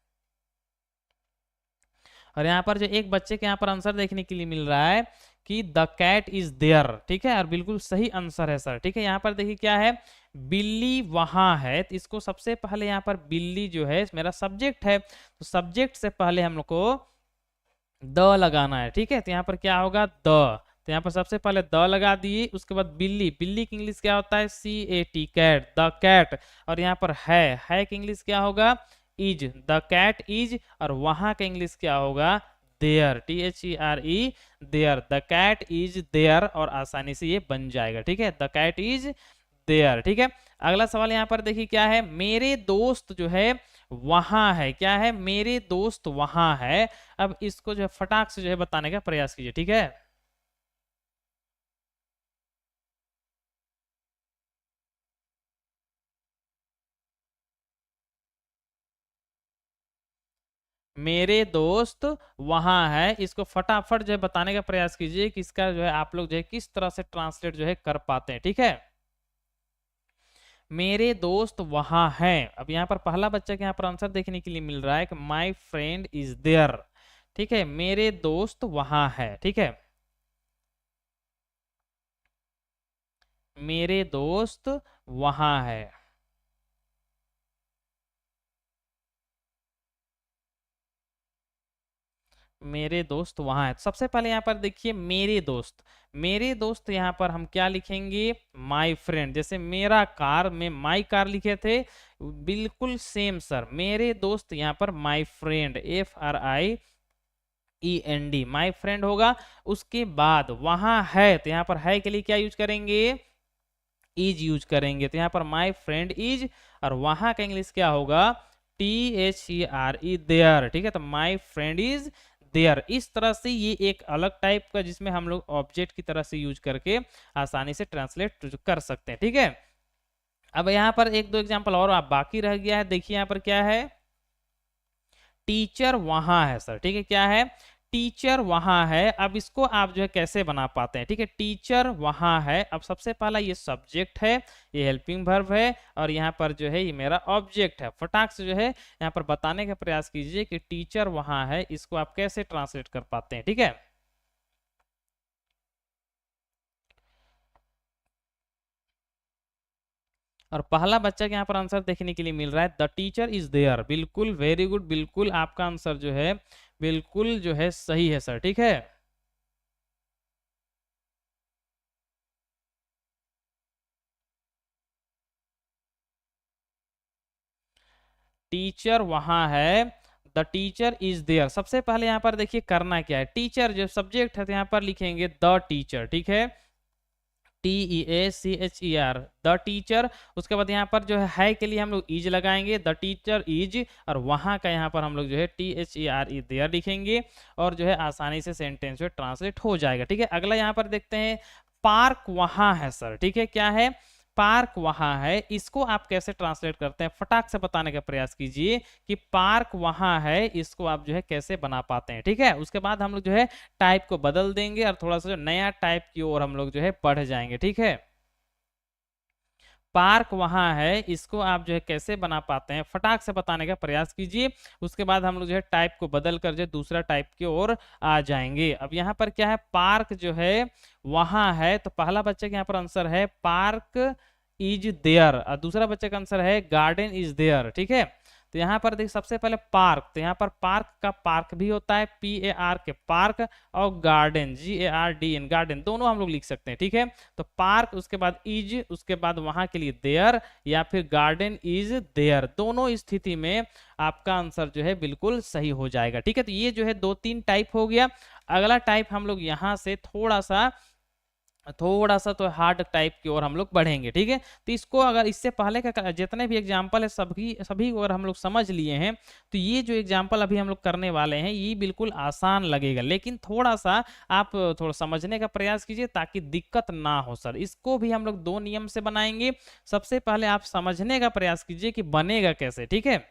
और यहाँ पर जो एक बच्चे के यहाँ पर आंसर देखने के लिए मिल रहा है कि द कैट इज देयर। ठीक है, और बिल्कुल सही आंसर है सर। ठीक है, यहाँ पर देखिए क्या है, बिल्ली वहां है, तो इसको सबसे पहले यहाँ पर बिल्ली जो है मेरा सब्जेक्ट है, तो सब्जेक्ट से पहले हम लोग को द लगाना है। ठीक है, तो यहाँ पर क्या होगा, द। तो यहाँ पर सबसे पहले द लगा दिए, उसके बाद बिल्ली, बिल्ली की इंग्लिश क्या होता है, CAT, कैट, द कैट। और यहाँ पर है की इंग्लिश क्या होगा, इज, द कैट इज। और वहां का इंग्लिश क्या होगा, there, THERE, there, the cat is there. और आसानी से ये बन जाएगा। ठीक है, द कैट इज देयर। ठीक है, अगला सवाल यहाँ पर देखिए क्या है, मेरे दोस्त जो है वहां है। क्या है, मेरे दोस्त वहां है। अब इसको जो है फटाक से जो है बताने का प्रयास कीजिए। ठीक है, मेरे दोस्त वहां है, इसको फटाफट जो है बताने का प्रयास कीजिए कि इसका जो है आप लोग जो है किस तरह से ट्रांसलेट जो है कर पाते हैं। ठीक है, मेरे दोस्त वहां हैं। अब यहाँ पर पहला बच्चा के यहाँ पर आंसर देखने के लिए मिल रहा है कि माई फ्रेंड इज देयर। ठीक है, मेरे दोस्त वहां है। ठीक है, मेरे दोस्त वहां है, मेरे दोस्त वहां है। सबसे पहले यहाँ पर देखिए मेरे दोस्त, मेरे दोस्त यहाँ पर हम क्या लिखेंगे, माई फ्रेंड। जैसे मेरा कार में माई कार लिखे थे, बिल्कुल सेम सर, मेरे दोस्त यहाँ पर my friend, FRIEND, my friend होगा। उसके बाद वहां है, तो यहाँ पर है के लिए क्या यूज करेंगे, इज यूज करेंगे। तो यहाँ पर माई फ्रेंड इज, और वहां का इंग्लिश क्या होगा, THERE, देयर। ठीक है, तो माई फ्रेंड इज देयर। इस तरह से ये एक अलग टाइप का जिसमें हम लोग ऑब्जेक्ट की तरह से यूज करके आसानी से ट्रांसलेट कर सकते हैं। ठीक है, अब यहाँ पर एक दो एग्जाम्पल और आप बाकी रह गया है। देखिए यहाँ पर क्या है, टीचर वहां है। सर ठीक है, क्या है, टीचर वहां है। अब इसको आप जो है कैसे बना पाते हैं। ठीक है, टीचर वहां है। अब सबसे पहला ये सब्जेक्ट है, ये हेल्पिंग वर्ब है, और यहाँ पर जो है ये मेरा ऑब्जेक्ट है। फटाक से जो है यहाँ पर बताने का प्रयास कीजिए कि टीचर वहां है, इसको आप कैसे ट्रांसलेट कर पाते हैं। ठीक है, और पहला बच्चा के यहाँ पर आंसर देखने के लिए मिल रहा है, द टीचर इज देयर। बिल्कुल वेरी गुड, बिल्कुल आपका आंसर जो है बिल्कुल जो है सही है सर। ठीक है, टीचर वहां है, द टीचर इज देयर। सबसे पहले यहाँ पर देखिए करना क्या है, टीचर जो सब्जेक्ट है तो यहाँ पर लिखेंगे द टीचर, ठीक है, TEACHER, द टीचर। उसके बाद यहाँ पर जो है के लिए हम लोग इज लगाएंगे, द टीचर इज, और वहाँ का यहाँ पर हम लोग जो है THERE देयर लिखेंगे, और जो है आसानी से सेंटेंस जो ट्रांसलेट हो जाएगा, ठीक है। अगला यहाँ पर देखते हैं, पार्क वहाँ है सर, ठीक है, क्या है, पार्क वहाँ है। इसको आप कैसे ट्रांसलेट करते हैं, फटाक से बताने का प्रयास कीजिए कि पार्क वहाँ है, इसको आप जो है कैसे बना पाते हैं, ठीक है। उसके बाद हम लोग जो है टाइप को बदल देंगे और थोड़ा सा जो नया टाइप की ओर हम लोग जो है बढ़ जाएंगे, ठीक है। पार्क वहाँ है, इसको आप जो है कैसे बना पाते हैं, फटाक से बताने का प्रयास कीजिए। उसके बाद हम लोग जो है टाइप को बदल कर जो दूसरा टाइप की ओर आ जाएंगे। अब यहाँ पर क्या है, पार्क जो है वहाँ है, तो पहला बच्चे का यहाँ पर आंसर है पार्क इज देयर, और दूसरा बच्चे का आंसर है गार्डन इज देयर, ठीक है। तो यहाँ पर देख सबसे पहले पार्क, तो यहाँ पर पार्क का पार्क भी होता है, PAR के पार्क, और गार्डन GARDN गार्डन, दोनों हम लोग लिख सकते हैं, ठीक है। तो पार्क, उसके बाद इज, उसके बाद वहां के लिए देयर, या फिर गार्डन इज देयर, दोनों स्थिति में आपका आंसर जो है बिल्कुल सही हो जाएगा, ठीक है। तो ये जो है 2-3 टाइप हो गया। अगला टाइप हम लोग यहाँ से थोड़ा सा तो हार्ड टाइप की ओर हम लोग बढ़ेंगे, ठीक है। तो इसको अगर इससे पहले का जितने भी एग्जाम्पल है सभी सभी को अगर हम लोग समझ लिए हैं, तो ये जो एग्जाम्पल अभी हम लोग करने वाले हैं ये बिल्कुल आसान लगेगा, लेकिन थोड़ा सा आप थोड़ा समझने का प्रयास कीजिए ताकि दिक्कत ना हो सर। इसको भी हम लोग 2 नियम से बनाएंगे। सबसे पहले आप समझने का प्रयास कीजिए कि बनेगा कैसे, ठीक है।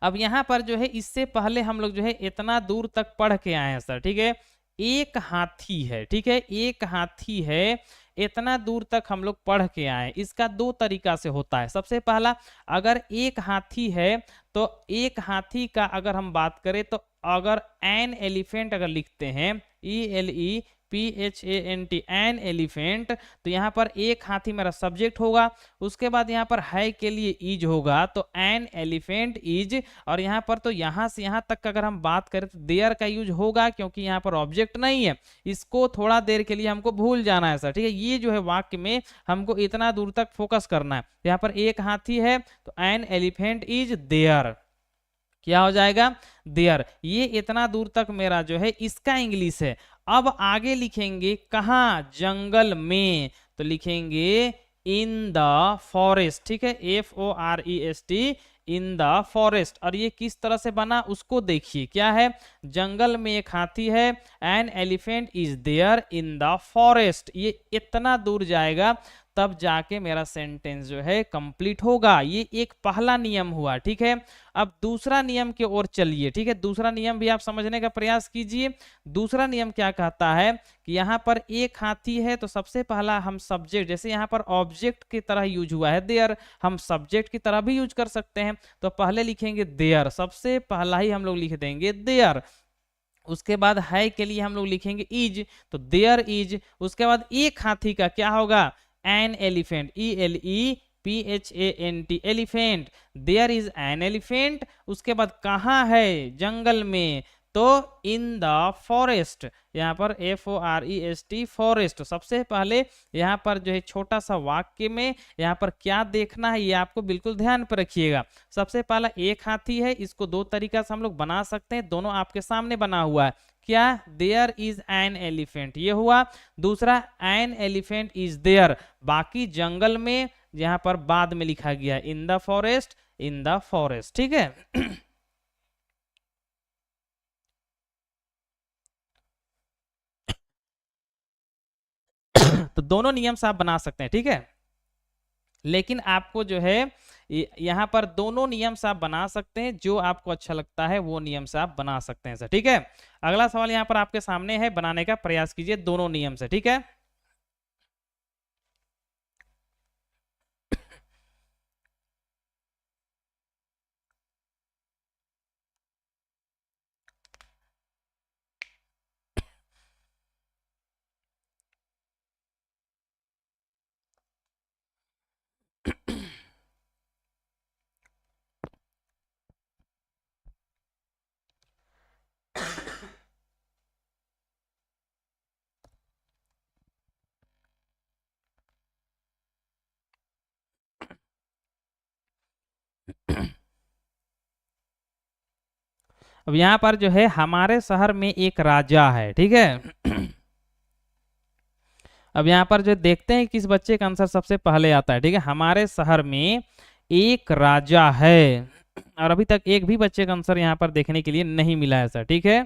अब यहाँ पर जो है इससे पहले हम लोग जो है इतना दूर तक पढ़ के आए हैं सर, ठीक है। एक हाथी है, ठीक है, एक हाथी है, इतना दूर तक हम लोग पढ़ के आए। इसका 2 तरीका से होता है। सबसे पहला, अगर एक हाथी है तो एक हाथी का अगर हम बात करें तो अगर एन एलिफेंट अगर लिखते हैं, ELEPHANT, एन एलिफेंट, तो यहाँ पर एक हाथी मेरा सब्जेक्ट होगा। उसके बाद यहाँ पर है के लिए इज होगा, तो एन एलिफेंट इज, और यहाँ पर तो यहाँ से यहाँ तक अगर हम बात करें तो देयर का यूज होगा, क्योंकि यहाँ पर ऑब्जेक्ट नहीं है। इसको थोड़ा देर के लिए हमको भूल जाना है सर, ठीक है। ये जो है वाक्य में हमको इतना दूर तक फोकस करना है। यहाँ पर एक हाथी है तो एन एलिफेंट इज देयर, क्या हो जाएगा, देयर। ये इतना दूर तक मेरा जो है इसका इंग्लिश है। अब आगे लिखेंगे कहाँ, जंगल में, तो लिखेंगे इन द फॉरेस्ट, ठीक है, FOREST, इन द फॉरेस्ट। और ये किस तरह से बना उसको देखिए, क्या है, जंगल में एक हाथी है, an elephant is there in the forest, ये इतना दूर जाएगा तब जाके मेरा सेंटेंस जो है कंप्लीट होगा। ये एक पहला नियम हुआ, ठीक है। अब दूसरा नियम की ओर चलिए, ठीक है, दूसरा नियम भी आप समझने का प्रयास कीजिए। दूसरा नियम क्या कहता है कि यहाँ पर एक हाथी है तो सबसे पहला हम सब्जेक्ट, जैसे यहाँ पर ऑब्जेक्ट की तरह यूज हुआ है देयर, हम सब्जेक्ट की तरह भी यूज कर सकते हैं। तो पहले लिखेंगे देयर, सबसे पहला ही हम लोग लिख देंगे देयर। उसके बाद है के लिए हम लोग लिखेंगे इज, तो देयर इज। उसके बाद एक हाथी का क्या होगा, an elephant, ELEPHANT, elephant, there is an elephant. उसके बाद कहाँ है, जंगल में, तो इन द फॉरेस्ट, यहाँ पर FOREST, फॉरेस्ट। सबसे पहले यहाँ पर जो है छोटा सा वाक्य में यहाँ पर क्या देखना है ये आपको बिल्कुल ध्यान पर रखिएगा। सबसे पहला एक हाथी है, इसको 2 तरीका से हम लोग बना सकते हैं, दोनों आपके सामने बना हुआ है, क्या, देयर इज एन एलिफेंट, ये हुआ। दूसरा, एन एलिफेंट इज देयर, बाकी जंगल में, यहाँ पर बाद में लिखा गया इन the forest, in the forest, ठीक है। तो दोनों नियम से आप बना सकते हैं, ठीक है। लेकिन आपको जो है यहाँ पर दोनों नियम से आप बना सकते हैं, जो आपको अच्छा लगता है वो नियम से आप बना सकते हैं सर, ठीक है। अगला सवाल यहाँ पर आपके सामने है, बनाने का प्रयास कीजिए दोनों नियम से, ठीक है। अब यहाँ पर जो है हमारे शहर में एक राजा है, ठीक है। अब यहाँ पर जो देखते हैं किस बच्चे का आंसर सबसे पहले आता है, ठीक है। हमारे शहर में एक राजा है, और अभी तक एक भी बच्चे का आंसर यहाँ पर देखने के लिए नहीं मिला है सर, ठीक है।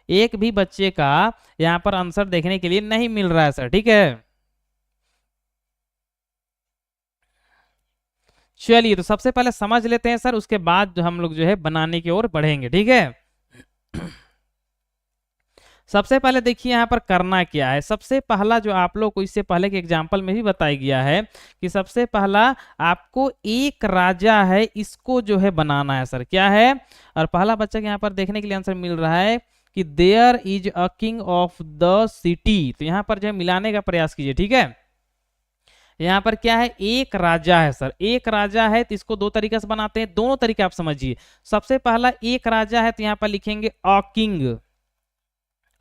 एक भी बच्चे का यहाँ पर आंसर देखने के लिए नहीं मिल रहा है सर, ठीक है। चलिए तो सबसे पहले समझ लेते हैं सर, उसके बाद जो हम लोग जो है बनाने की ओर बढ़ेंगे, ठीक है। सबसे पहले देखिए यहाँ पर करना क्या है। सबसे पहला जो आप लोग को इससे पहले के एग्जाम्पल में भी बताया गया है कि सबसे पहला आपको एक राजा है, इसको जो है बनाना है सर, क्या है। और पहला बच्चा के यहाँ पर देखने के लिए आंसर मिल रहा है कि there is a king of the city. तो यहाँ पर जो है मिलाने का प्रयास कीजिए, ठीक है। यहाँ पर क्या है, एक राजा है सर, एक राजा है, तो इसको दो तरीके से बनाते हैं, दोनों तरीके आप समझिए। सबसे पहला एक राजा है तो यहाँ पर लिखेंगे अ किंग,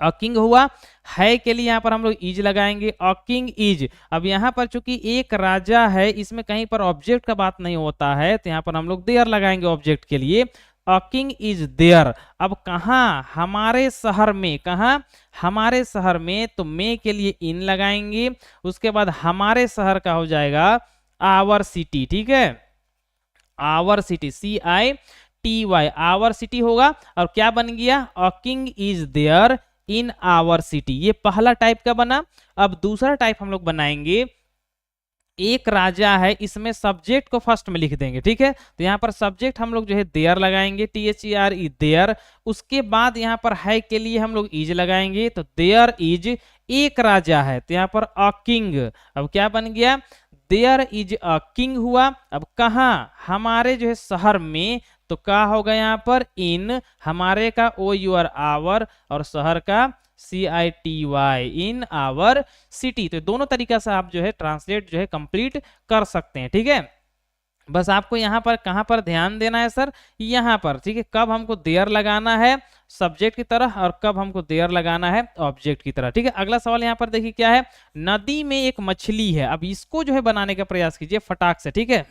अ किंग हुआ, है के लिए यहाँ पर हम लोग इज लगाएंगे, अ किंग इज। अब यहाँ पर चूंकि एक राजा है, इसमें कहीं पर ऑब्जेक्ट का बात नहीं होता है, तो यहाँ पर हम लोग देयर लगाएंगे ऑब्जेक्ट के लिए, अ किंग इज देयर। अब कहाँ, हमारे शहर में, कहाँ, हमारे शहर में, तो मे के लिए इन लगाएंगे, उसके बाद हमारे शहर का हो जाएगा आवर सिटी, ठीक है। Our city, CITY, our city होगा। और क्या बन गया, a king is there in our city, ये पहला टाइप का बना। अब दूसरा टाइप हम लोग बनाएंगे, एक राजा है, इसमें सब्जेक्ट को फर्स्ट में लिख देंगे, ठीक है। तो यहाँ पर सब्जेक्ट हम लोग जो है देयर लगाएंगे, THERE देयर। उसके बाद यहाँ पर है के लिए हम लोग इज लगाएंगे, तो देयर इज एक राजा है, तो यहाँ पर अ किंग। अब क्या बन गया, देयर इज अ किंग हुआ। अब कहाँ, हमारे जो है शहर में, तो क्या होगा यहाँ पर इन, हमारे का OUR आवर, और शहर का CITY इन आवर सिटी। तो दोनों तरीका से आप जो है ट्रांसलेट जो है कंप्लीट कर सकते हैं, ठीक है। बस आपको यहाँ पर कहाँ पर ध्यान देना है सर, यहाँ पर, ठीक है। कब हमको देयर लगाना है सब्जेक्ट की तरह, और कब हमको देयर लगाना है ऑब्जेक्ट की तरह, ठीक है। अगला सवाल यहाँ पर देखिए क्या है, नदी में एक मछली है। अब इसको जो है बनाने का प्रयास कीजिए फटाक से, ठीक है।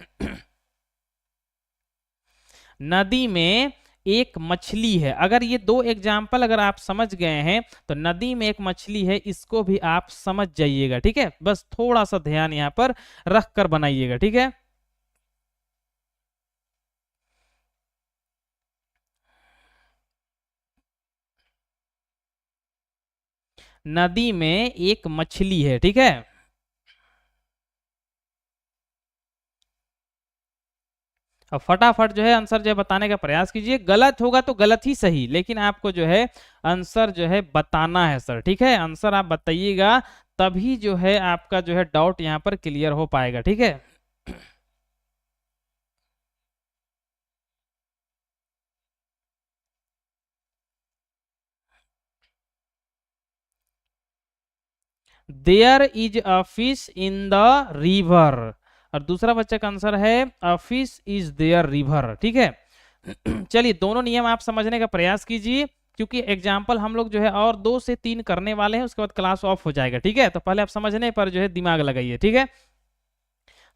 नदी में एक मछली है, अगर ये दो एग्जाम्पल अगर आप समझ गए हैं, तो नदी में एक मछली है, इसको भी आप समझ जाइएगा, ठीक है। बस थोड़ा सा ध्यान यहाँ पर रख कर बनाइएगा, ठीक है। नदी में एक मछली है, ठीक है। अब फटाफट जो है आंसर जो है बताने का प्रयास कीजिए, गलत होगा तो गलत ही सही, लेकिन आपको जो है आंसर जो है बताना है सर, ठीक है। आंसर आप बताइएगा, तभी जो है आपका जो है डाउट यहाँ पर क्लियर हो पाएगा, ठीक है। There is a fish in the river, और दूसरा बच्चे का आंसर है a fish is there river, ठीक है। चलिए दोनों नियम आप समझने का प्रयास कीजिए, क्योंकि एग्जाम्पल हम लोग जो है और 2 से 3 करने वाले हैं, उसके बाद क्लास ऑफ हो जाएगा, ठीक है। तो पहले आप समझने पर जो है दिमाग लगाइए, ठीक है।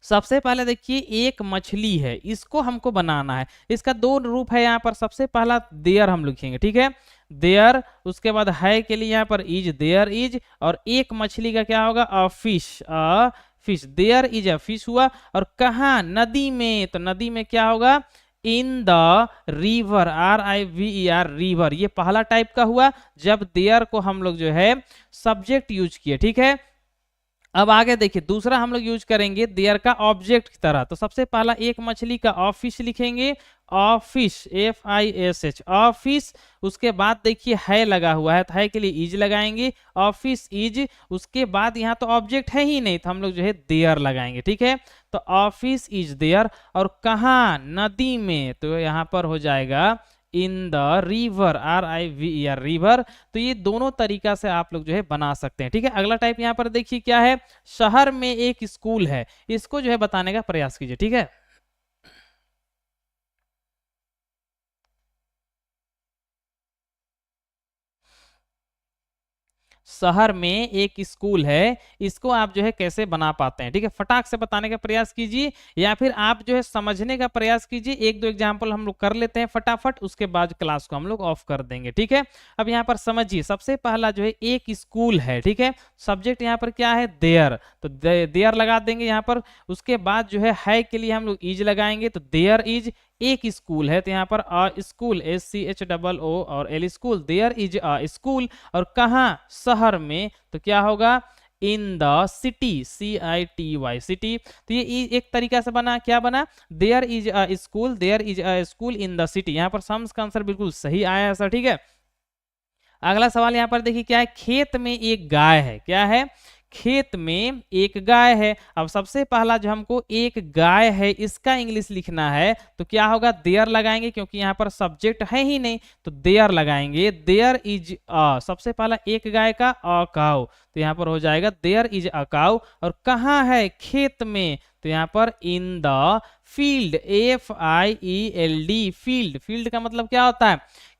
सबसे पहले देखिए एक मछली है, इसको हमको बनाना है। इसका दो रूप है, यहाँ पर सबसे पहला देयर हम लिखेंगे, ठीक है, देयर। उसके बाद है के लिए यहाँ पर इज, देयर इज। और एक मछली का क्या होगा, a fish, a fish, there is a fish हुआ। और कहाँ, नदी में, तो नदी में क्या होगा, in the river, RIVER river. ये पहला टाइप का हुआ, जब देयर को हम लोग जो है सब्जेक्ट यूज किए, ठीक है। अब आगे देखिए दूसरा हम लोग यूज करेंगे देयर का ऑब्जेक्ट की तरह। तो सबसे पहला एक मछली का ऑफिस लिखेंगे, ऑफिस, FISH ऑफिस। उसके बाद देखिए है लगा हुआ है, तो है के लिए इज लगाएंगे, ऑफिस इज। उसके बाद यहाँ तो ऑब्जेक्ट है ही नहीं, तो हम लोग जो है देयर लगाएंगे, ठीक है। तो ऑफिस इज देयर। और कहाँ, नदी में, तो यहाँ पर हो जाएगा इन द रिवर, RIVER रिवर। तो ये दोनों तरीका से आप लोग जो है बना सकते हैं, ठीक है। अगला टाइप यहाँ पर देखिए क्या है, शहर में एक स्कूल है, इसको जो है बताने का प्रयास कीजिए, ठीक है। शहर में एक स्कूल है, इसको आप जो है कैसे बना पाते हैं, ठीक है। फटाक से बताने का प्रयास कीजिए या फिर आप जो है समझने का प्रयास कीजिए। एक दो एग्जाम्पल हम लोग कर लेते हैं फटाफट, उसके बाद क्लास को हम लोग ऑफ कर देंगे, ठीक है। अब यहाँ पर समझिए, सबसे पहला जो है एक स्कूल है, ठीक है। सब्जेक्ट यहाँ पर क्या है, देयर, तो देयर लगा देंगे यहाँ पर। उसके बाद जो है के लिए हम लोग इज लगाएंगे, तो देयर इज एक स्कूल है, तो यहाँ पर अ स्कूल, SCHOO और L school, there is a school. और कहाँ, शहर में, तो क्या होगा, in the city, CITY, city. तो ये एक तरीका से बना, क्या बना, there is a school, there is a school in the city. यहाँ पर सम्स का आंसर बिल्कुल सही आया सर, ठीक है। अगला सवाल यहाँ पर देखिए क्या है, खेत में एक गाय है, क्या है, खेत में एक गाय है। अब सबसे पहला जो हमको एक गाय है इसका इंग्लिश लिखना है, तो क्या होगा, देयर लगाएंगे, क्योंकि यहाँ पर सब्जेक्ट है ही नहीं, तो देयर लगाएंगे। देयर इज अ, सबसे पहला एक गाय का, अ काउ, तो यहाँ पर हो जाएगा देयर इज अ काउ। और कहाँ है, खेत में, तो यहाँ पर इन the field, FIELD, field, field का मतलब क्या होता है,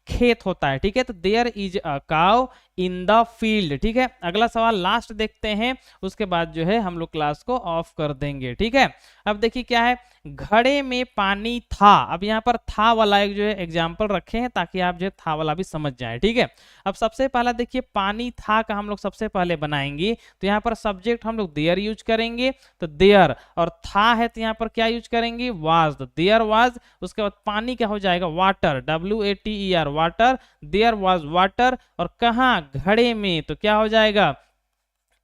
खेत होता है, ठीक है। तो there is a cow in the field, ठीक है। अगला सवाल लास्ट देखते हैं, उसके बाद जो है हम लोग क्लास को ऑफ कर देंगे, ठीक है। अब देखिए क्या है, घड़े में पानी था। अब यहाँ पर था वाला एक जो है एग्जाम्पल रखे हैं ताकि आप जो है था वाला भी समझ जाए, ठीक है। अब सबसे पहला देखिए, पानी था का हम लोग सबसे पहले बनाएंगे, तो यहाँ पर सब्जेक्ट हम लोग देयर यूज करेंगे, तो देयर, और था है तो यहाँ पर क्या यूज करेंगे, वाज, तो देयर वाज। उसके बाद पानी क्या हो जाएगा, water, WATER, water, there was water. और कहाँ, घड़े में, तो क्या हो जाएगा,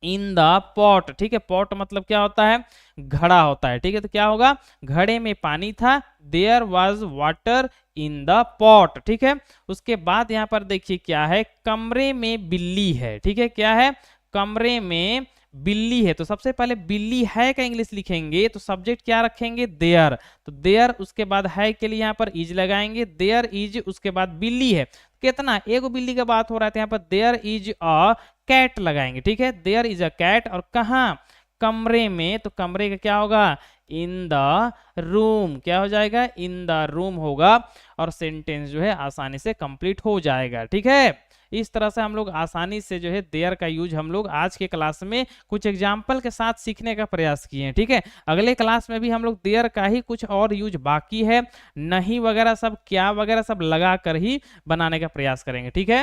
इन द पॉट, ठीक है। पॉट मतलब क्या होता है, घड़ा होता है, ठीक है। तो क्या होगा, घड़े में पानी था, there was water in the pot, ठीक है। उसके बाद यहाँ पर देखिए क्या है, कमरे में बिल्ली है, ठीक है। क्या है, कमरे में बिल्ली है, तो सबसे पहले बिल्ली है का इंग्लिश लिखेंगे, तो सब्जेक्ट क्या रखेंगे, देयर, तो देयर, उसके बाद है के लिए यहाँ पर इज लगाएंगे, देयर इज, उसके बाद बिल्ली है, कितना, एगो बिल्ली का बात हो रहा है, तो यहाँ पर देयर इज अ कैट लगाएंगे, ठीक है। There is a cat. और कहाँ, कमरे में, तो कमरे का क्या होगा, इन द रूम, क्या हो जाएगा, इन द रूम होगा। और सेंटेंस जो है आसानी से कंप्लीट हो जाएगा, ठीक है। इस तरह से हम लोग आसानी से जो है देयर का यूज हम लोग आज के क्लास में कुछ एग्जाम्पल के साथ सीखने का प्रयास किए हैं, ठीक है। अगले क्लास में भी हम लोग देयर का ही कुछ और यूज बाकी है, नहीं वगैरह सब, क्या वगैरह सब लगा कर ही बनाने का प्रयास करेंगे, ठीक है।